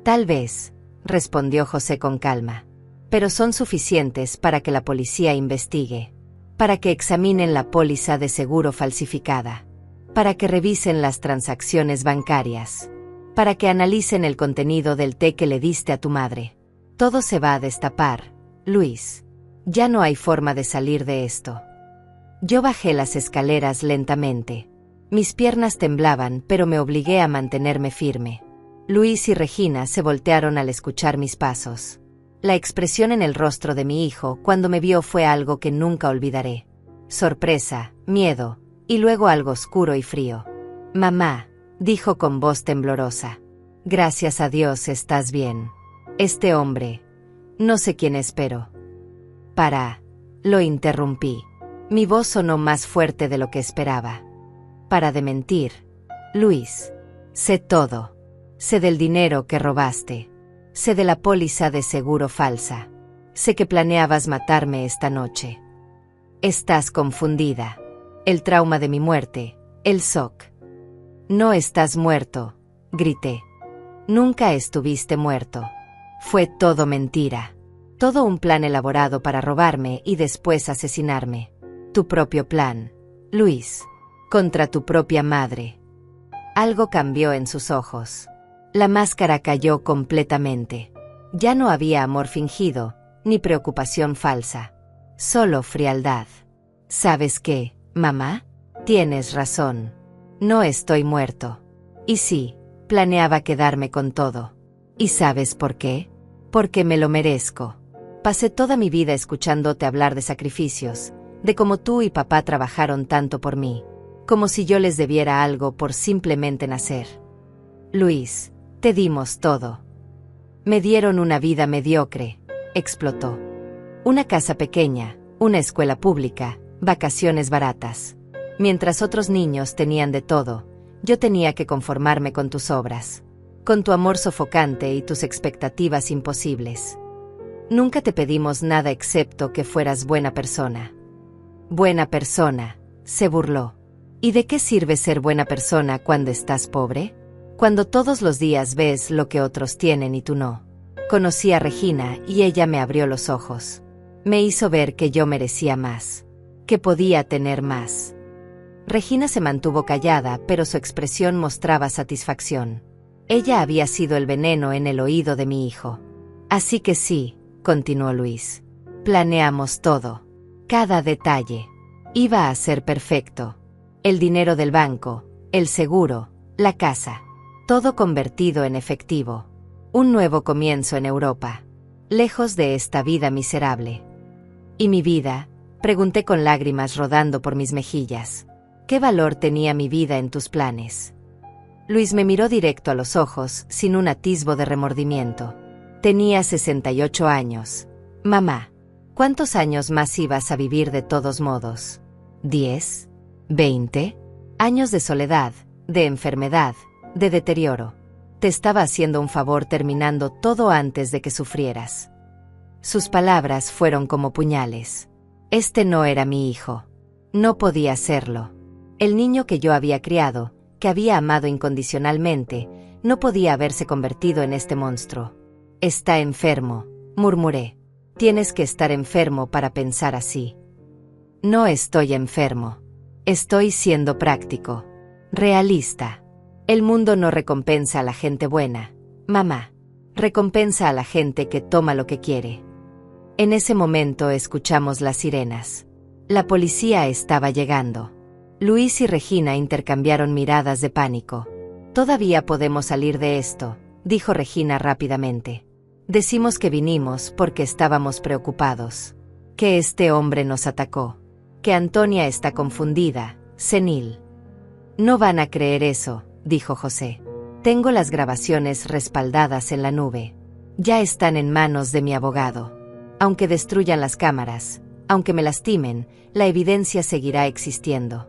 Tal vez, respondió José con calma. Pero son suficientes para que la policía investigue. Para que examinen la póliza de seguro falsificada. Para que revisen las transacciones bancarias. Para que analicen el contenido del té que le diste a tu madre. Todo se va a destapar, Luis. Ya no hay forma de salir de esto. Yo bajé las escaleras lentamente. Mis piernas temblaban, pero me obligué a mantenerme firme. Luis y Regina se voltearon al escuchar mis pasos. La expresión en el rostro de mi hijo cuando me vio fue algo que nunca olvidaré. Sorpresa, miedo, y luego algo oscuro y frío. Mamá, dijo con voz temblorosa. Gracias a Dios estás bien. Este hombre, no sé quién es, pero... Lo interrumpí. Mi voz sonó más fuerte de lo que esperaba. Para de mentir. Luis. Sé todo. Sé del dinero que robaste. Sé de la póliza de seguro falsa. Sé que planeabas matarme esta noche. Estás confundida. El trauma de mi muerte, el shock. No estás muerto, grité. Nunca estuviste muerto. Fue todo mentira. Todo un plan elaborado para robarme y después asesinarme. Tu propio plan, Luis. Contra tu propia madre. Algo cambió en sus ojos. La máscara cayó completamente. Ya no había amor fingido, ni preocupación falsa. Solo frialdad. ¿Sabes qué, mamá? Tienes razón. No estoy muerto. Y sí, planeaba quedarme con todo. ¿Y sabes por qué? Porque me lo merezco. Pasé toda mi vida escuchándote hablar de sacrificios, de cómo tú y papá trabajaron tanto por mí, como si yo les debiera algo por simplemente nacer. Luis, te dimos todo. Me dieron una vida mediocre, explotó. Una casa pequeña, una escuela pública, vacaciones baratas. Mientras otros niños tenían de todo, yo tenía que conformarme con tus obras, con tu amor sofocante y tus expectativas imposibles. Nunca te pedimos nada excepto que fueras buena persona. Buena persona, se burló. ¿Y de qué sirve ser buena persona cuando estás pobre? Cuando todos los días ves lo que otros tienen y tú no. Conocí a Regina y ella me abrió los ojos. Me hizo ver que yo merecía más, que podía tener más. Regina se mantuvo callada, pero su expresión mostraba satisfacción. Ella había sido el veneno en el oído de mi hijo. Así que sí, continuó Luis. Planeamos todo. Cada detalle. Iba a ser perfecto. El dinero del banco, el seguro, la casa. Todo convertido en efectivo. Un nuevo comienzo en Europa. Lejos de esta vida miserable. ¿Y mi vida? Pregunté con lágrimas rodando por mis mejillas. ¿Qué valor tenía mi vida en tus planes? Luis me miró directo a los ojos, sin un atisbo de remordimiento. Tenía 68 años. Mamá, ¿cuántos años más ibas a vivir de todos modos? ¿10? ¿20? Años de soledad, de enfermedad, de deterioro. Te estaba haciendo un favor terminando todo antes de que sufrieras. Sus palabras fueron como puñales. Este no era mi hijo. No podía serlo. El niño que yo había criado, que había amado incondicionalmente, no podía haberse convertido en este monstruo. Está enfermo, murmuré. Tienes que estar enfermo para pensar así. No estoy enfermo. Estoy siendo práctico. Realista. El mundo no recompensa a la gente buena, mamá. Recompensa a la gente que toma lo que quiere. En ese momento escuchamos las sirenas. La policía estaba llegando. Luis y Regina intercambiaron miradas de pánico. Todavía podemos salir de esto, dijo Regina rápidamente. Decimos que vinimos porque estábamos preocupados. Que este hombre nos atacó. Que Antonia está confundida, senil. No van a creer eso, dijo José. Tengo las grabaciones respaldadas en la nube. Ya están en manos de mi abogado. Aunque destruyan las cámaras, aunque me lastimen, la evidencia seguirá existiendo.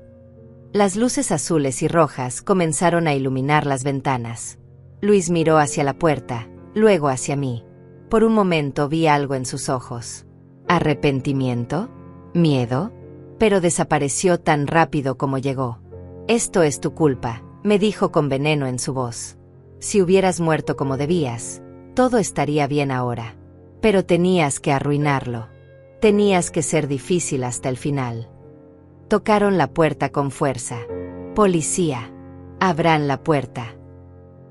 Las luces azules y rojas comenzaron a iluminar las ventanas. Luis miró hacia la puerta, luego hacia mí. Por un momento vi algo en sus ojos. ¿Arrepentimiento? ¿Miedo? Pero desapareció tan rápido como llegó. Esto es tu culpa, me dijo con veneno en su voz. Si hubieras muerto como debías, todo estaría bien ahora. Pero tenías que arruinarlo. Tenías que ser difícil hasta el final. Tocaron la puerta con fuerza. Policía. Abran la puerta.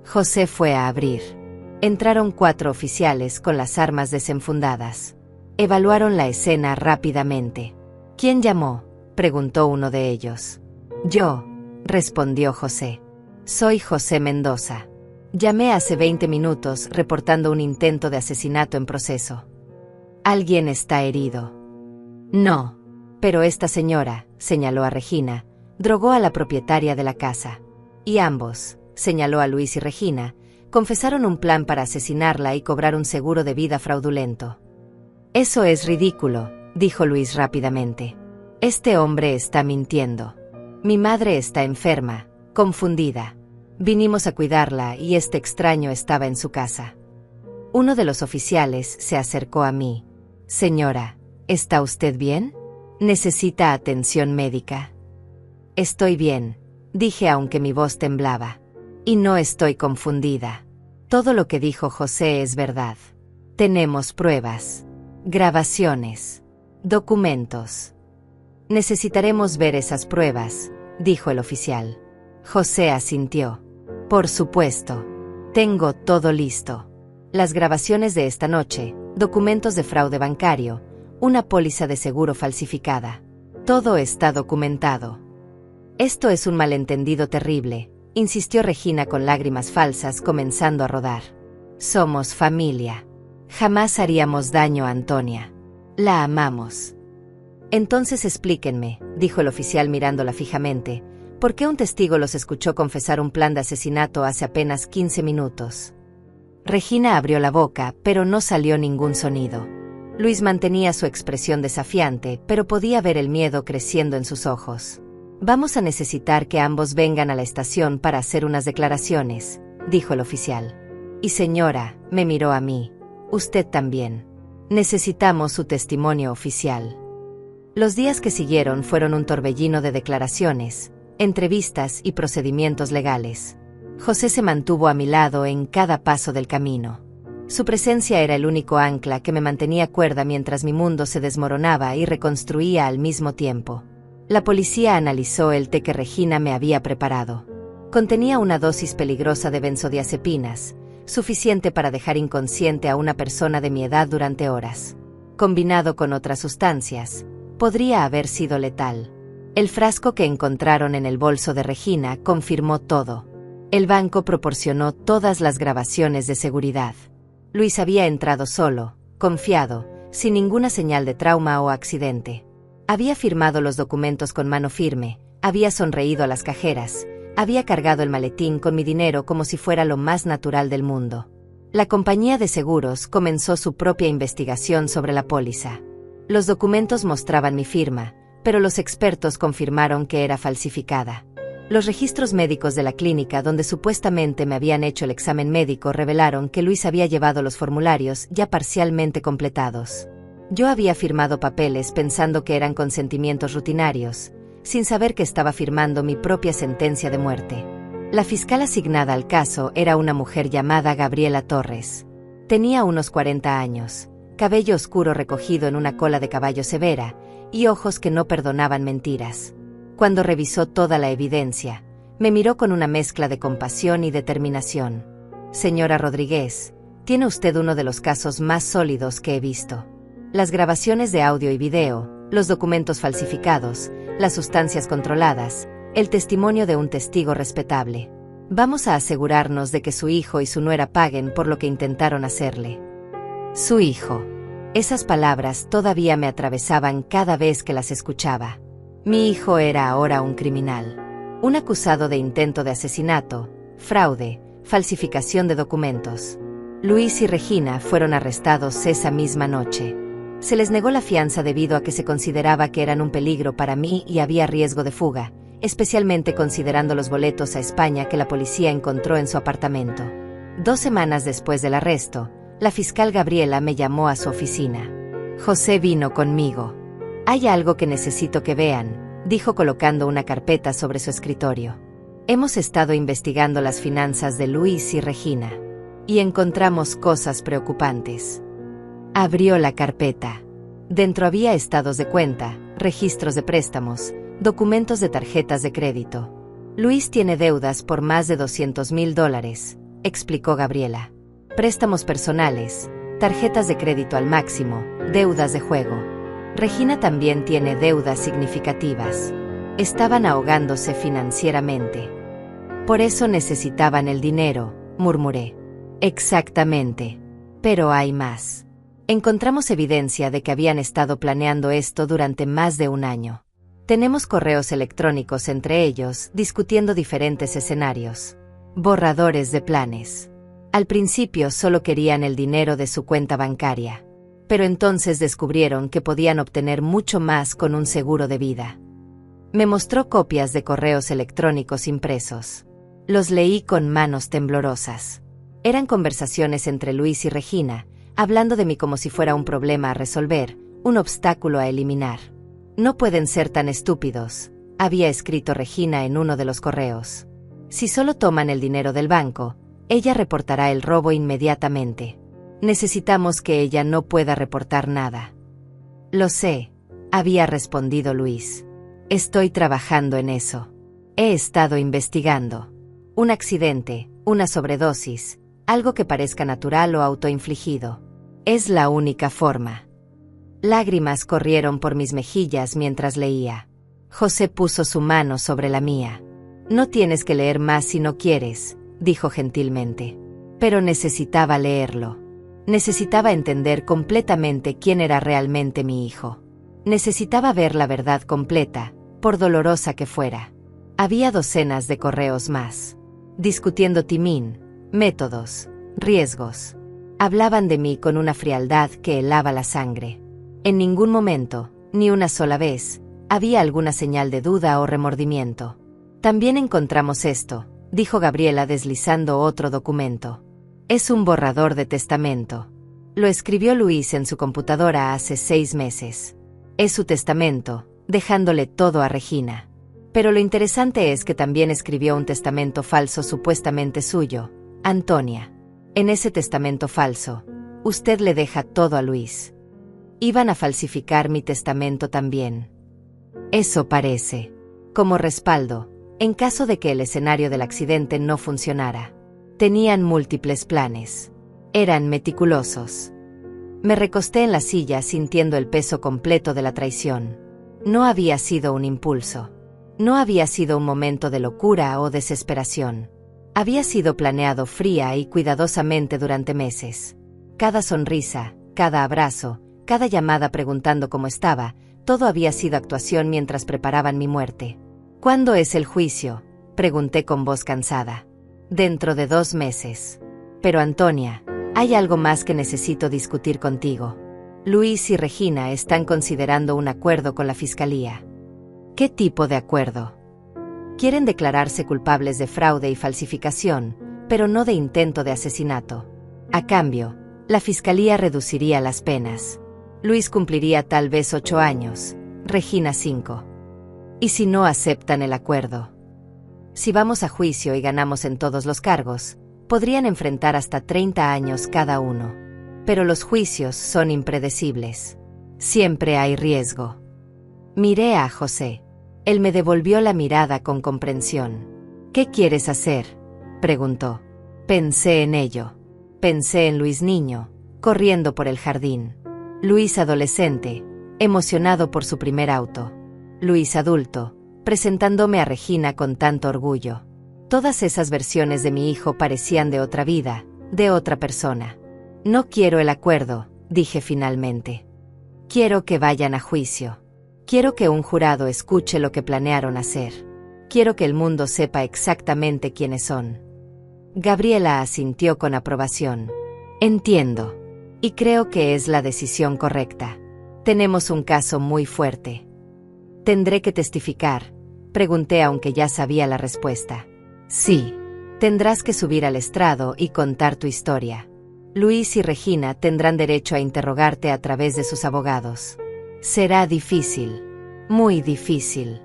José fue a abrir. Entraron 4 oficiales con las armas desenfundadas. Evaluaron la escena rápidamente. ¿Quién llamó?, preguntó uno de ellos. Yo, respondió José. Soy José Mendoza. Llamé hace 20 minutos reportando un intento de asesinato en proceso. ¿Alguien está herido? No. Pero esta señora, señaló a Regina, drogó a la propietaria de la casa. Y ambos, señaló a Luis y Regina, confesaron un plan para asesinarla y cobrar un seguro de vida fraudulento. Eso es ridículo, dijo Luis rápidamente. Este hombre está mintiendo. Mi madre está enferma, confundida. Vinimos a cuidarla y este extraño estaba en su casa. Uno de los oficiales se acercó a mí. Señora, ¿está usted bien? ¿Necesita atención médica? Estoy bien, dije aunque mi voz temblaba. Y no estoy confundida. Todo lo que dijo José es verdad. Tenemos pruebas, grabaciones, documentos. Necesitaremos ver esas pruebas, dijo el oficial. José asintió. Por supuesto. Tengo todo listo. Las grabaciones de esta noche, documentos de fraude bancario, una póliza de seguro falsificada. Todo está documentado. Esto es un malentendido terrible, insistió Regina con lágrimas falsas comenzando a rodar. Somos familia. Jamás haríamos daño a Antonia. La amamos. Entonces explíquenme, dijo el oficial mirándola fijamente, ¿por qué un testigo los escuchó confesar un plan de asesinato hace apenas 15 minutos? Regina abrió la boca, pero no salió ningún sonido. Luis mantenía su expresión desafiante, pero podía ver el miedo creciendo en sus ojos. Vamos a necesitar que ambos vengan a la estación para hacer unas declaraciones, dijo el oficial. Y señora, me miró a mí. Usted también. Necesitamos su testimonio oficial. Los días que siguieron fueron un torbellino de declaraciones, entrevistas y procedimientos legales. José se mantuvo a mi lado en cada paso del camino. Su presencia era el único ancla que me mantenía cuerda mientras mi mundo se desmoronaba y reconstruía al mismo tiempo. La policía analizó el té que Regina me había preparado. Contenía una dosis peligrosa de benzodiazepinas, suficiente para dejar inconsciente a una persona de mi edad durante horas. Combinado con otras sustancias, podría haber sido letal. El frasco que encontraron en el bolso de Regina confirmó todo. El banco proporcionó todas las grabaciones de seguridad. Luis había entrado solo, confiado, sin ninguna señal de trauma o accidente. Había firmado los documentos con mano firme, había sonreído a las cajeras, había cargado el maletín con mi dinero como si fuera lo más natural del mundo. La compañía de seguros comenzó su propia investigación sobre la póliza. Los documentos mostraban mi firma, pero los expertos confirmaron que era falsificada. Los registros médicos de la clínica donde supuestamente me habían hecho el examen médico revelaron que Luis había llevado los formularios ya parcialmente completados. Yo había firmado papeles pensando que eran consentimientos rutinarios, sin saber que estaba firmando mi propia sentencia de muerte. La fiscal asignada al caso era una mujer llamada Gabriela Torres. Tenía unos 40 años. Cabello oscuro recogido en una cola de caballo severa, y ojos que no perdonaban mentiras. Cuando revisó toda la evidencia, me miró con una mezcla de compasión y determinación. Señora Rodríguez, tiene usted uno de los casos más sólidos que he visto. Las grabaciones de audio y video, los documentos falsificados, las sustancias controladas, el testimonio de un testigo respetable. Vamos a asegurarnos de que su hijo y su nuera paguen por lo que intentaron hacerle. Su hijo. Esas palabras todavía me atravesaban cada vez que las escuchaba. Mi hijo era ahora un criminal. Un acusado de intento de asesinato, fraude, falsificación de documentos. Luis y Regina fueron arrestados esa misma noche. Se les negó la fianza debido a que se consideraba que eran un peligro para mí y había riesgo de fuga, especialmente considerando los boletos a España que la policía encontró en su apartamento. 2 semanas después del arresto, la fiscal Gabriela me llamó a su oficina. José vino conmigo. Hay algo que necesito que vean, dijo colocando una carpeta sobre su escritorio. Hemos estado investigando las finanzas de Luis y Regina. Y encontramos cosas preocupantes. Abrió la carpeta. Dentro había estados de cuenta, registros de préstamos, documentos de tarjetas de crédito. Luis tiene deudas por más de $200,000, explicó Gabriela. Préstamos personales, tarjetas de crédito al máximo, deudas de juego. Regina también tiene deudas significativas. Estaban ahogándose financieramente. Por eso necesitaban el dinero, murmuré. Exactamente. Pero hay más. Encontramos evidencia de que habían estado planeando esto durante más de 1 año. Tenemos correos electrónicos entre ellos, discutiendo diferentes escenarios. Borradores de planes. Al principio solo querían el dinero de su cuenta bancaria. Pero entonces descubrieron que podían obtener mucho más con un seguro de vida. Me mostró copias de correos electrónicos impresos. Los leí con manos temblorosas. Eran conversaciones entre Luis y Regina, hablando de mí como si fuera un problema a resolver, un obstáculo a eliminar. No pueden ser tan estúpidos, había escrito Regina en uno de los correos. Si solo toman el dinero del banco, ella reportará el robo inmediatamente. Necesitamos que ella no pueda reportar nada. Lo sé, había respondido Luis. Estoy trabajando en eso. He estado investigando. Un accidente, una sobredosis, algo que parezca natural o autoinfligido. Es la única forma. Lágrimas corrieron por mis mejillas mientras leía. José puso su mano sobre la mía. No tienes que leer más si no quieres, dijo gentilmente. Pero necesitaba leerlo. Necesitaba entender completamente quién era realmente mi hijo. Necesitaba ver la verdad completa, por dolorosa que fuera. Había docenas de correos más. Discutiendo timín, métodos, riesgos. Hablaban de mí con una frialdad que helaba la sangre. En ningún momento, ni una sola vez, había alguna señal de duda o remordimiento. También encontramos esto, dijo Gabriela deslizando otro documento. Es un borrador de testamento. Lo escribió Luis en su computadora hace 6 meses. Es su testamento, dejándole todo a Regina. Pero lo interesante es que también escribió un testamento falso supuestamente suyo, Antonia. En ese testamento falso, usted le deja todo a Luis. Iban a falsificar mi testamento también. Eso parece. Como respaldo, en caso de que el escenario del accidente no funcionara. Tenían múltiples planes. Eran meticulosos. Me recosté en la silla sintiendo el peso completo de la traición. No había sido un impulso. No había sido un momento de locura o desesperación. Había sido planeado fría y cuidadosamente durante meses. Cada sonrisa, cada abrazo, cada llamada preguntando cómo estaba, todo había sido actuación mientras preparaban mi muerte. ¿Cuándo es el juicio?, pregunté con voz cansada. Dentro de 2 meses. Pero Antonia, hay algo más que necesito discutir contigo. Luis y Regina están considerando un acuerdo con la fiscalía. ¿Qué tipo de acuerdo? Quieren declararse culpables de fraude y falsificación, pero no de intento de asesinato. A cambio, la fiscalía reduciría las penas. Luis cumpliría tal vez 8 años, Regina 5. ¿Y si no aceptan el acuerdo? Si vamos a juicio y ganamos en todos los cargos, podrían enfrentar hasta 30 años cada uno. Pero los juicios son impredecibles. Siempre hay riesgo. Miré a José. Él me devolvió la mirada con comprensión. ¿Qué quieres hacer?, preguntó. Pensé en ello. Pensé en Luis niño, corriendo por el jardín. Luis adolescente, emocionado por su primer auto. Luis adulto, presentándome a Regina con tanto orgullo. Todas esas versiones de mi hijo parecían de otra vida, de otra persona. No quiero el acuerdo, dije finalmente. Quiero que vayan a juicio. Quiero que un jurado escuche lo que planearon hacer. Quiero que el mundo sepa exactamente quiénes son. Gabriela asintió con aprobación. Entiendo. Y creo que es la decisión correcta. Tenemos un caso muy fuerte. ¿Tendré que testificar?, pregunté aunque ya sabía la respuesta. Sí. Tendrás que subir al estrado y contar tu historia. Luis y Regina tendrán derecho a interrogarte a través de sus abogados. Será difícil. Muy difícil.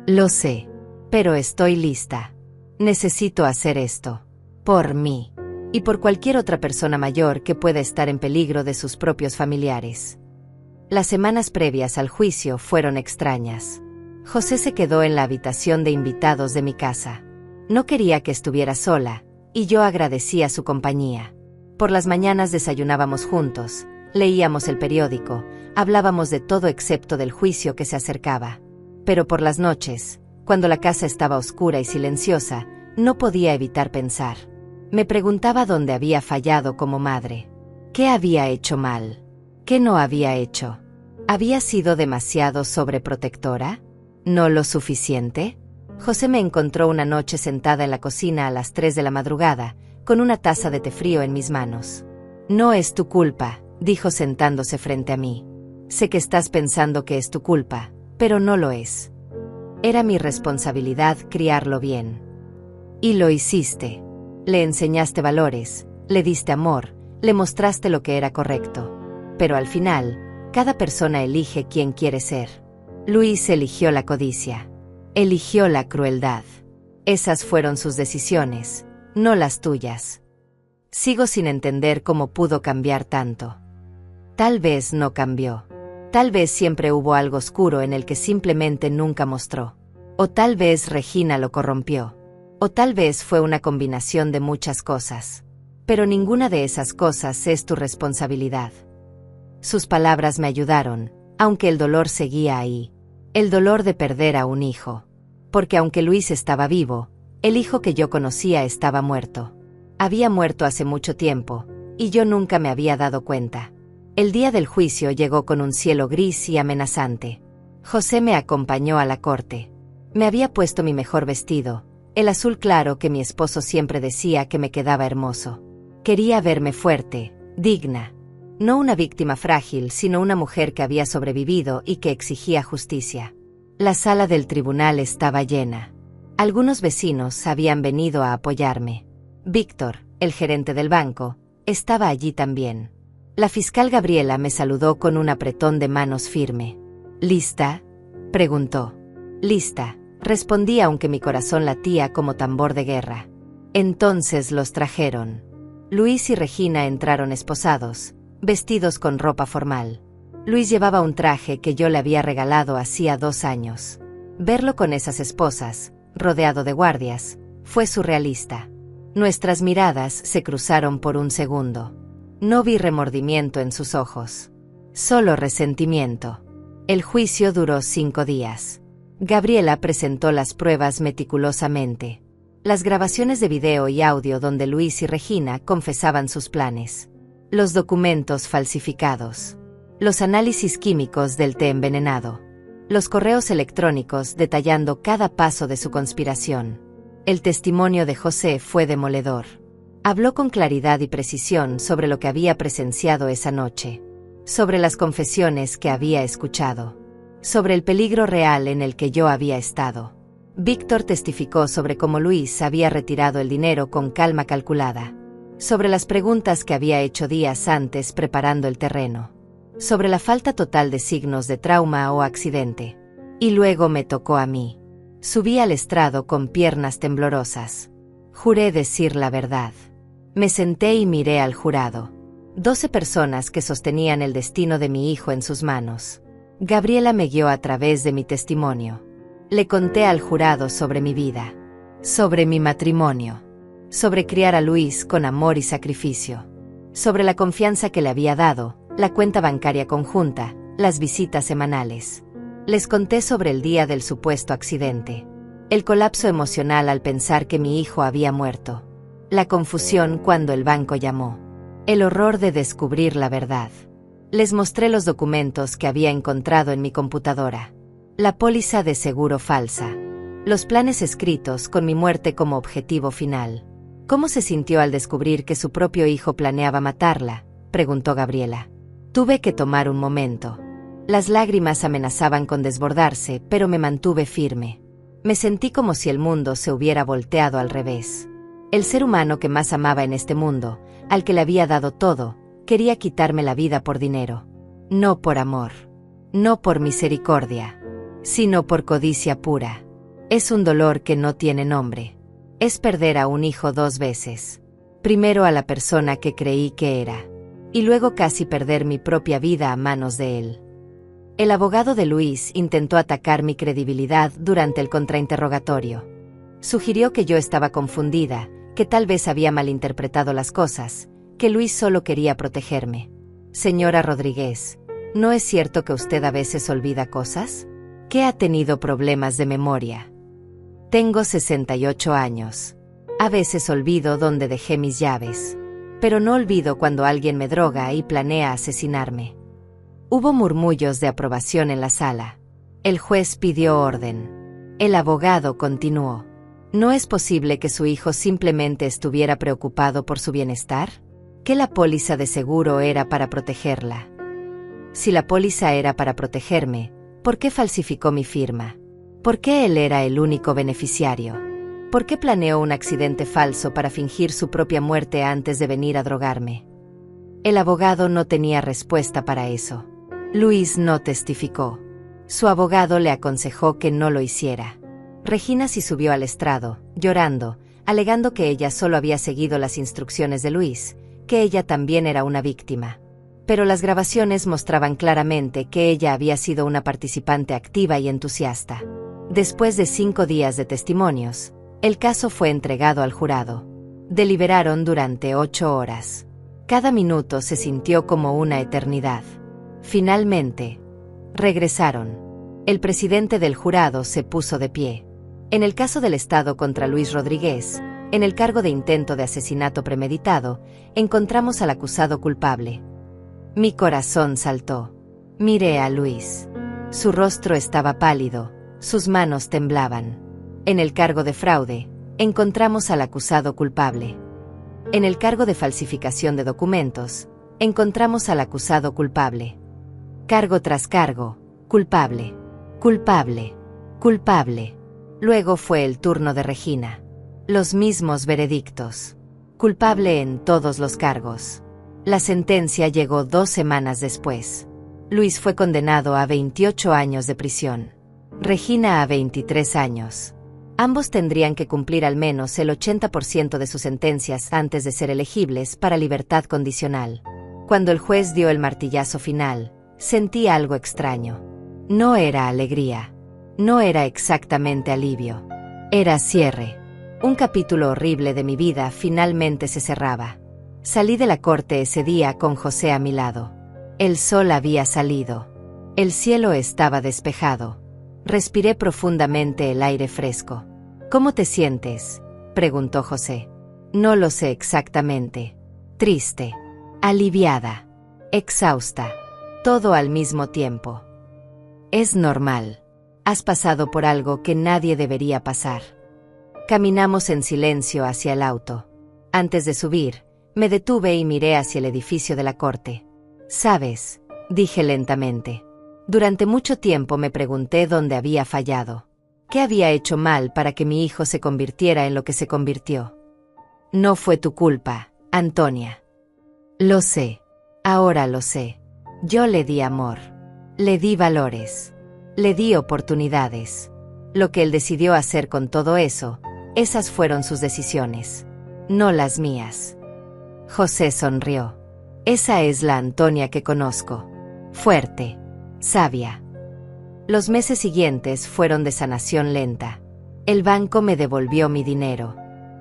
Lo sé. Pero estoy lista. Necesito hacer esto. Por mí. Y por cualquier otra persona mayor que pueda estar en peligro de sus propios familiares. Las semanas previas al juicio fueron extrañas. José se quedó en la habitación de invitados de mi casa. No quería que estuviera sola, y yo agradecía su compañía. Por las mañanas desayunábamos juntos, leíamos el periódico, hablábamos de todo excepto del juicio que se acercaba. Pero por las noches, cuando la casa estaba oscura y silenciosa, no podía evitar pensar. Me preguntaba dónde había fallado como madre. ¿Qué había hecho mal? ¿Qué no había hecho? ¿Había sido demasiado sobreprotectora? ¿No lo suficiente? José me encontró una noche sentada en la cocina a las 3 de la madrugada, con una taza de té frío en mis manos. No es tu culpa, dijo sentándose frente a mí. Sé que estás pensando que es tu culpa, pero no lo es. Era mi responsabilidad criarlo bien. Y lo hiciste. Le enseñaste valores, le diste amor, le mostraste lo que era correcto. Pero al final, cada persona elige quién quiere ser. Luis eligió la codicia. Eligió la crueldad. Esas fueron sus decisiones, no las tuyas. Sigo sin entender cómo pudo cambiar tanto. Tal vez no cambió. Tal vez siempre hubo algo oscuro en el que simplemente nunca mostró. O tal vez Regina lo corrompió. O tal vez fue una combinación de muchas cosas. Pero ninguna de esas cosas es tu responsabilidad. Sus palabras me ayudaron, aunque el dolor seguía ahí. El dolor de perder a un hijo. Porque aunque Luis estaba vivo, el hijo que yo conocía estaba muerto. Había muerto hace mucho tiempo, y yo nunca me había dado cuenta. El día del juicio llegó con un cielo gris y amenazante. José me acompañó a la corte. Me había puesto mi mejor vestido, el azul claro que mi esposo siempre decía que me quedaba hermoso. Quería verme fuerte, digna. No una víctima frágil, sino una mujer que había sobrevivido y que exigía justicia. La sala del tribunal estaba llena. Algunos vecinos habían venido a apoyarme. Víctor, el gerente del banco, estaba allí también. La fiscal Gabriela me saludó con un apretón de manos firme. ¿Lista?, preguntó. Lista, respondí aunque mi corazón latía como tambor de guerra. Entonces los trajeron. Luis y Regina entraron esposados, vestidos con ropa formal. Luis llevaba un traje que yo le había regalado hacía 2 años. Verlo con esas esposas, rodeado de guardias, fue surrealista. Nuestras miradas se cruzaron por un segundo. No vi remordimiento en sus ojos. Solo resentimiento. El juicio duró 5 días. Gabriela presentó las pruebas meticulosamente. Las grabaciones de video y audio donde Luis y Regina confesaban sus planes. Los documentos falsificados. Los análisis químicos del té envenenado. Los correos electrónicos detallando cada paso de su conspiración. El testimonio de José fue demoledor. Habló con claridad y precisión sobre lo que había presenciado esa noche. Sobre las confesiones que había escuchado. Sobre el peligro real en el que yo había estado. Víctor testificó sobre cómo Luis había retirado el dinero con calma calculada. Sobre las preguntas que había hecho días antes preparando el terreno. Sobre la falta total de signos de trauma o accidente. Y luego me tocó a mí. Subí al estrado con piernas temblorosas. Juré decir la verdad. Me senté y miré al jurado. 12 personas que sostenían el destino de mi hijo en sus manos. Gabriela me guió a través de mi testimonio. Le conté al jurado sobre mi vida. Sobre mi matrimonio. Sobre criar a Luis con amor y sacrificio. Sobre la confianza que le había dado, la cuenta bancaria conjunta, las visitas semanales. Les conté sobre el día del supuesto accidente. El colapso emocional al pensar que mi hijo había muerto. La confusión cuando el banco llamó. El horror de descubrir la verdad. Les mostré los documentos que había encontrado en mi computadora. La póliza de seguro falsa. Los planes escritos con mi muerte como objetivo final. ¿Cómo se sintió al descubrir que su propio hijo planeaba matarla?, preguntó Gabriela. Tuve que tomar un momento. Las lágrimas amenazaban con desbordarse, pero me mantuve firme. Me sentí como si el mundo se hubiera volteado al revés. El ser humano que más amaba en este mundo, al que le había dado todo, quería quitarme la vida por dinero. No por amor. No por misericordia. Sino por codicia pura. Es un dolor que no tiene nombre. Es perder a un hijo 2 veces. Primero a la persona que creí que era. Y luego casi perder mi propia vida a manos de él. El abogado de Luis intentó atacar mi credibilidad durante el contrainterrogatorio. Sugirió que yo estaba confundida, que tal vez había malinterpretado las cosas, que Luis solo quería protegerme. Señora Rodríguez, ¿no es cierto que usted a veces olvida cosas? ¿Que ha tenido problemas de memoria? Tengo 68 años. A veces olvido dónde dejé mis llaves. Pero no olvido cuando alguien me droga y planea asesinarme. Hubo murmullos de aprobación en la sala. El juez pidió orden. El abogado continuó. ¿No es posible que su hijo simplemente estuviera preocupado por su bienestar? ¿Que la póliza de seguro era para protegerla? Si la póliza era para protegerme, ¿por qué falsificó mi firma? ¿Por qué él era el único beneficiario? ¿Por qué planeó un accidente falso para fingir su propia muerte antes de venir a drogarme? El abogado no tenía respuesta para eso. Luis no testificó. Su abogado le aconsejó que no lo hiciera. Regina sí subió al estrado, llorando, alegando que ella solo había seguido las instrucciones de Luis, que ella también era una víctima. Pero las grabaciones mostraban claramente que ella había sido una participante activa y entusiasta. Después de 5 días de testimonios, el caso fue entregado al jurado. Deliberaron durante 8 horas. Cada minuto se sintió como una eternidad. Finalmente, regresaron. El presidente del jurado se puso de pie. En el caso del Estado contra Luis Rodríguez, en el cargo de intento de asesinato premeditado, encontramos al acusado culpable. Mi corazón saltó. Miré a Luis. Su rostro estaba pálido, sus manos temblaban. En el cargo de fraude, encontramos al acusado culpable. En el cargo de falsificación de documentos, encontramos al acusado culpable. Cargo tras cargo, culpable, culpable, culpable. Luego fue el turno de Regina. Los mismos veredictos. Culpable en todos los cargos. La sentencia llegó 2 semanas después. Luis fue condenado a 28 años de prisión. Regina a 23 años. Ambos tendrían que cumplir al menos el 80% de sus sentencias antes de ser elegibles para libertad condicional. Cuando el juez dio el martillazo final, sentí algo extraño. No era alegría. No era exactamente alivio. Era cierre. Un capítulo horrible de mi vida finalmente se cerraba. Salí de la corte ese día con José a mi lado. El sol había salido. El cielo estaba despejado. Respiré profundamente el aire fresco. ¿Cómo te sientes?, preguntó José. No lo sé exactamente. Triste. Aliviada. Exhausta. Todo al mismo tiempo. Es normal. Has pasado por algo que nadie debería pasar. Caminamos en silencio hacia el auto. Antes de subir, me detuve y miré hacia el edificio de la corte. ¿Sabes?, dije lentamente. Durante mucho tiempo me pregunté dónde había fallado. ¿Qué había hecho mal para que mi hijo se convirtiera en lo que se convirtió? No fue tu culpa, Antonia. Lo sé. Ahora lo sé. Yo le di amor. Le di valores. Le di oportunidades. Lo que él decidió hacer con todo eso, esas fueron sus decisiones. No las mías. José sonrió. Esa es la Antonia que conozco. Fuerte. Sabia. Los meses siguientes fueron de sanación lenta. El banco me devolvió mi dinero.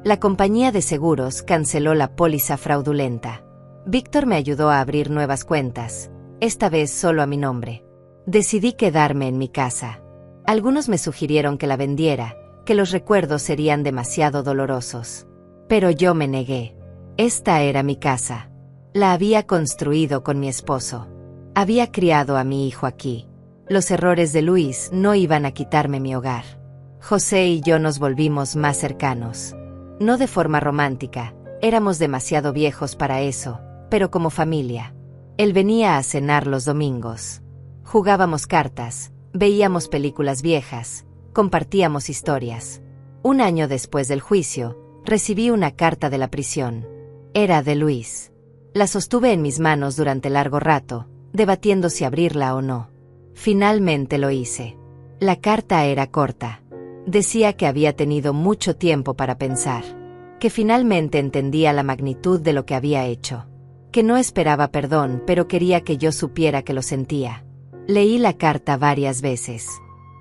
La compañía de seguros canceló la póliza fraudulenta. Víctor me ayudó a abrir nuevas cuentas, esta vez solo a mi nombre. Decidí quedarme en mi casa. Algunos me sugirieron que la vendiera, que los recuerdos serían demasiado dolorosos. Pero yo me negué. Esta era mi casa. La había construido con mi esposo. Había criado a mi hijo aquí. Los errores de Luis no iban a quitarme mi hogar. José y yo nos volvimos más cercanos. No de forma romántica, éramos demasiado viejos para eso, pero como familia. Él venía a cenar los domingos. Jugábamos cartas, veíamos películas viejas, compartíamos historias. 1 año después del juicio, recibí una carta de la prisión. Era de Luis. La sostuve en mis manos durante largo rato, debatiendo si abrirla o no. Finalmente lo hice. La carta era corta. Decía que había tenido mucho tiempo para pensar, que finalmente entendía la magnitud de lo que había hecho, que no esperaba perdón pero quería que yo supiera que lo sentía. Leí la carta varias veces.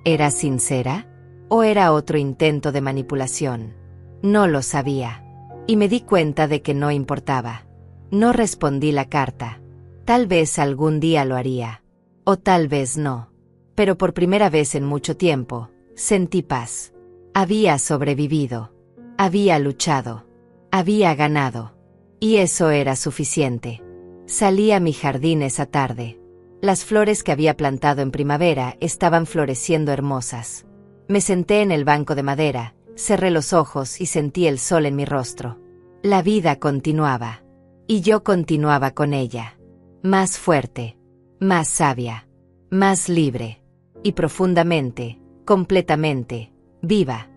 ¿Era sincera? ¿O era otro intento de manipulación? No lo sabía. Y me di cuenta de que no importaba. No respondí la carta. Tal vez algún día lo haría. O tal vez no. Pero por primera vez en mucho tiempo, sentí paz. Había sobrevivido. Había luchado. Había ganado. Y eso era suficiente. Salí a mi jardín esa tarde. Las flores que había plantado en primavera estaban floreciendo hermosas. Me senté en el banco de madera, cerré los ojos y sentí el sol en mi rostro. La vida continuaba. Y yo continuaba con ella. Más fuerte. Más sabia. Más libre. Y profundamente, completamente, viva.